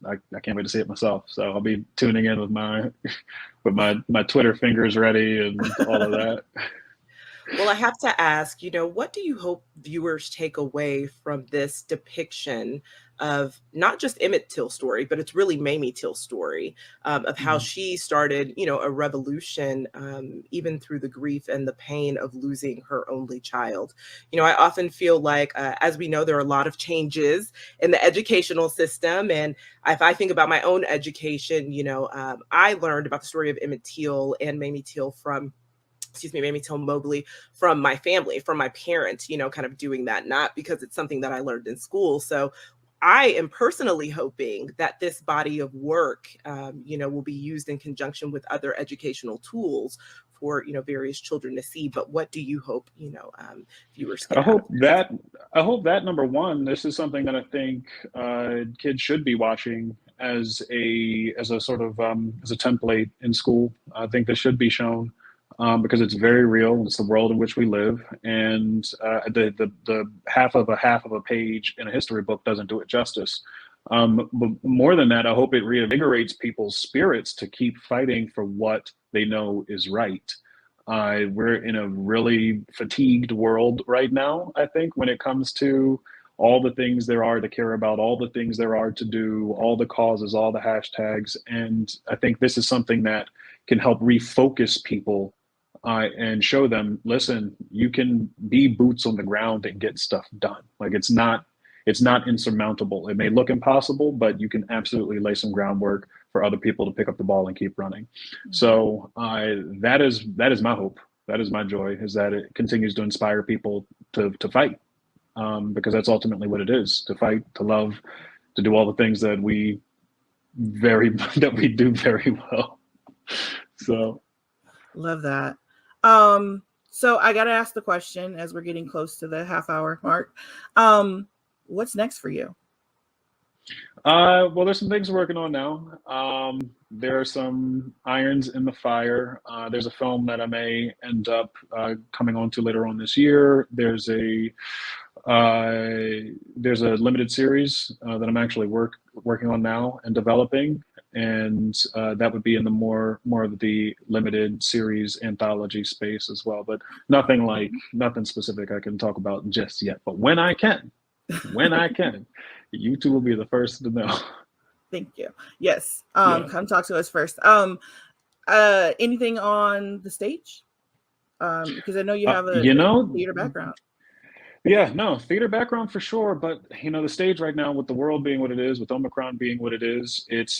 I can't wait to see it myself. So I'll be tuning in with my my Twitter fingers ready and all of that. Well, I have to ask, what do you hope viewers take away from this depiction of not just Emmett Till's story, but it's really Mamie Till's story, of how Mhm. she started, a revolution, even through the grief and the pain of losing her only child. I often feel like, as we know, there are a lot of changes in the educational system. And if I think about my own education, I learned about the story of Emmett Till and Mamie Till from Mamie Till Mobley, from my family, from my parents, kind of doing that, not because it's something that I learned in school. So I am personally hoping that this body of work, will be used in conjunction with other educational tools for, various children to see. But what do you hope, viewers get I out of hope this? that I hope that number one, this is something that I think kids should be watching as a sort of as a template in school. I think this should be shown because it's very real. It's the world in which we live, and the half of a page in a history book doesn't do it justice. But more than that, I hope it reinvigorates people's spirits to keep fighting for what they know is right. We're in a really fatigued world right now, I think, when it comes to all the things there are to care about, all the things there are to do, all the causes, all the hashtags. And I think this is something that can help refocus people and show them, listen, you can be boots on the ground and get stuff done. Like it's not insurmountable. It may look impossible, but you can absolutely lay some groundwork for other people to pick up the ball and keep running. So that is my hope. That is my joy. Is that it continues to inspire people to fight, because that's ultimately what it is: to fight, to love, to do all the things that that we do very well. So Love that. So I gotta ask the question as we're getting close to the half-hour mark. What's next for you? well, there's some things we're working on now. There are some irons in the fire. There's a film that I may end up coming on to later on this year. There's a limited series that I'm actually working on now and developing, and that would be in the more of the limited series anthology space as well. But nothing specific I can talk about just yet. But when I can, you two will be the first to know. Thank you. Yes. Yeah. Come talk to us first. Anything on the stage? Because I know you have a theater background. Yeah, no, theater background for sure, but the stage right now, with the world being what it is, with Omicron being what it is, it's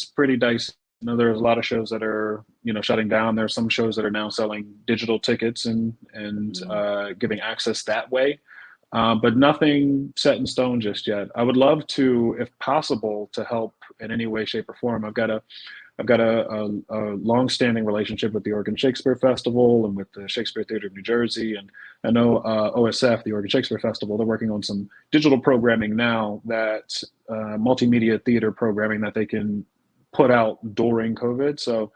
pretty dicey. There's a lot of shows that are shutting down. There are some shows that are now selling digital tickets and giving access that way, but nothing set in stone just yet. I would love to, if possible, to help in any way, shape, or form. I've got a long-standing relationship with the Oregon Shakespeare Festival and with the Shakespeare Theater of New Jersey, and I know OSF, the Oregon Shakespeare Festival, they're working on some digital programming now, that multimedia theater programming that they can put out during COVID. So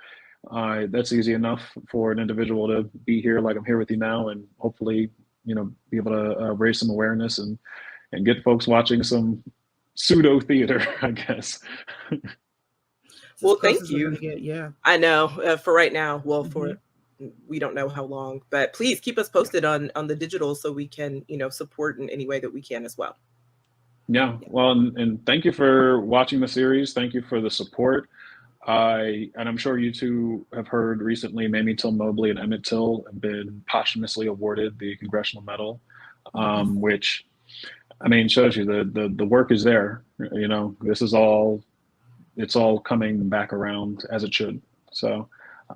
that's easy enough for an individual to be here, like I'm here with you now, and hopefully be able to raise some awareness and get folks watching some pseudo theater, I guess. Well, thank you. Yeah, I know, for right now. Well, we don't know how long, but please keep us posted on the digital so we can support in any way that we can as well. Yeah, well, and thank you for watching the series. Thank you for the support. And I'm sure you two have heard recently, Mamie Till Mobley and Emmett Till have been posthumously awarded the Congressional Medal, which, I mean, shows you the work is there. This is all, it's all coming back around as it should. So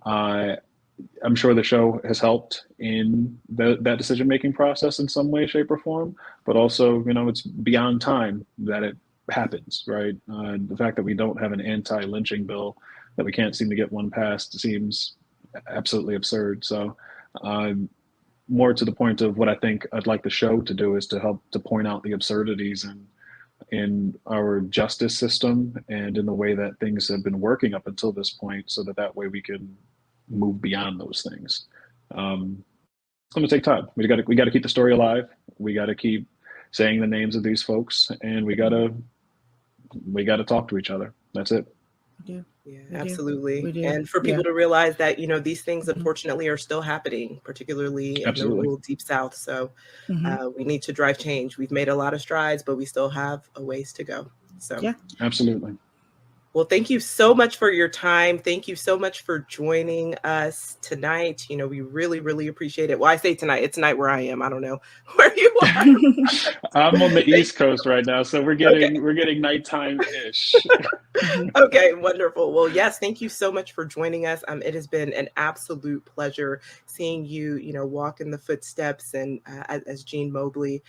I'm sure the show has helped in that decision-making process in some way, shape, or form, but also, it's beyond time that it happens, right? The fact that we don't have an anti-lynching bill, that we can't seem to get one passed, seems absolutely absurd. So more to the point of what I think I'd like the show to do is to help to point out the absurdities in our justice system and in the way that things have been working up until this point, so that way we can move beyond those things. It's going to take time. We got to keep the story alive. We got to keep saying the names of these folks, and we got to talk to each other. That's it. Yeah. Yeah, We absolutely. do. And for people to realize that, these things unfortunately are still happening, particularly in the rural Deep South. So we need to drive change. We've made a lot of strides, but we still have a ways to go. So yeah, absolutely. Well, thank you so much for your time. Thank you so much for joining us tonight. We really, really appreciate it. Well, I say tonight, it's night where I am. I don't know where you are. I'm on the East Coast right now, so we're getting nighttime-ish. Okay, wonderful. Well, yes, thank you so much for joining us. It has been an absolute pleasure seeing you, walk in the footsteps and as Gene Mobley.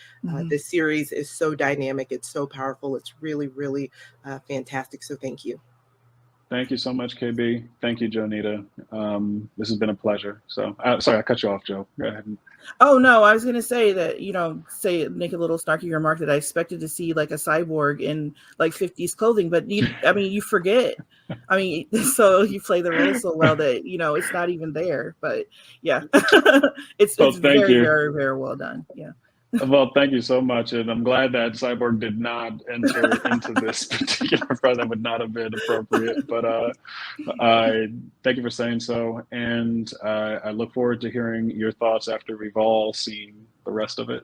This series is so dynamic. It's so powerful. It's really, really fantastic. So thank you. Thank you so much, KB. Thank you, Jonita. This has been a pleasure. So, sorry, I cut you off, Joe. Go ahead. Oh no, I was gonna say that make a little snarky remark that I expected to see like a cyborg in like 50s clothing, but you forget. So you play the role so well that it's not even there. But yeah, it's very, very, very well done. Yeah. Well, thank you so much, and I'm glad that Cyborg did not enter into this particular part. That would not have been appropriate. But thank you for saying so, and I look forward to hearing your thoughts after we've all seen the rest of it.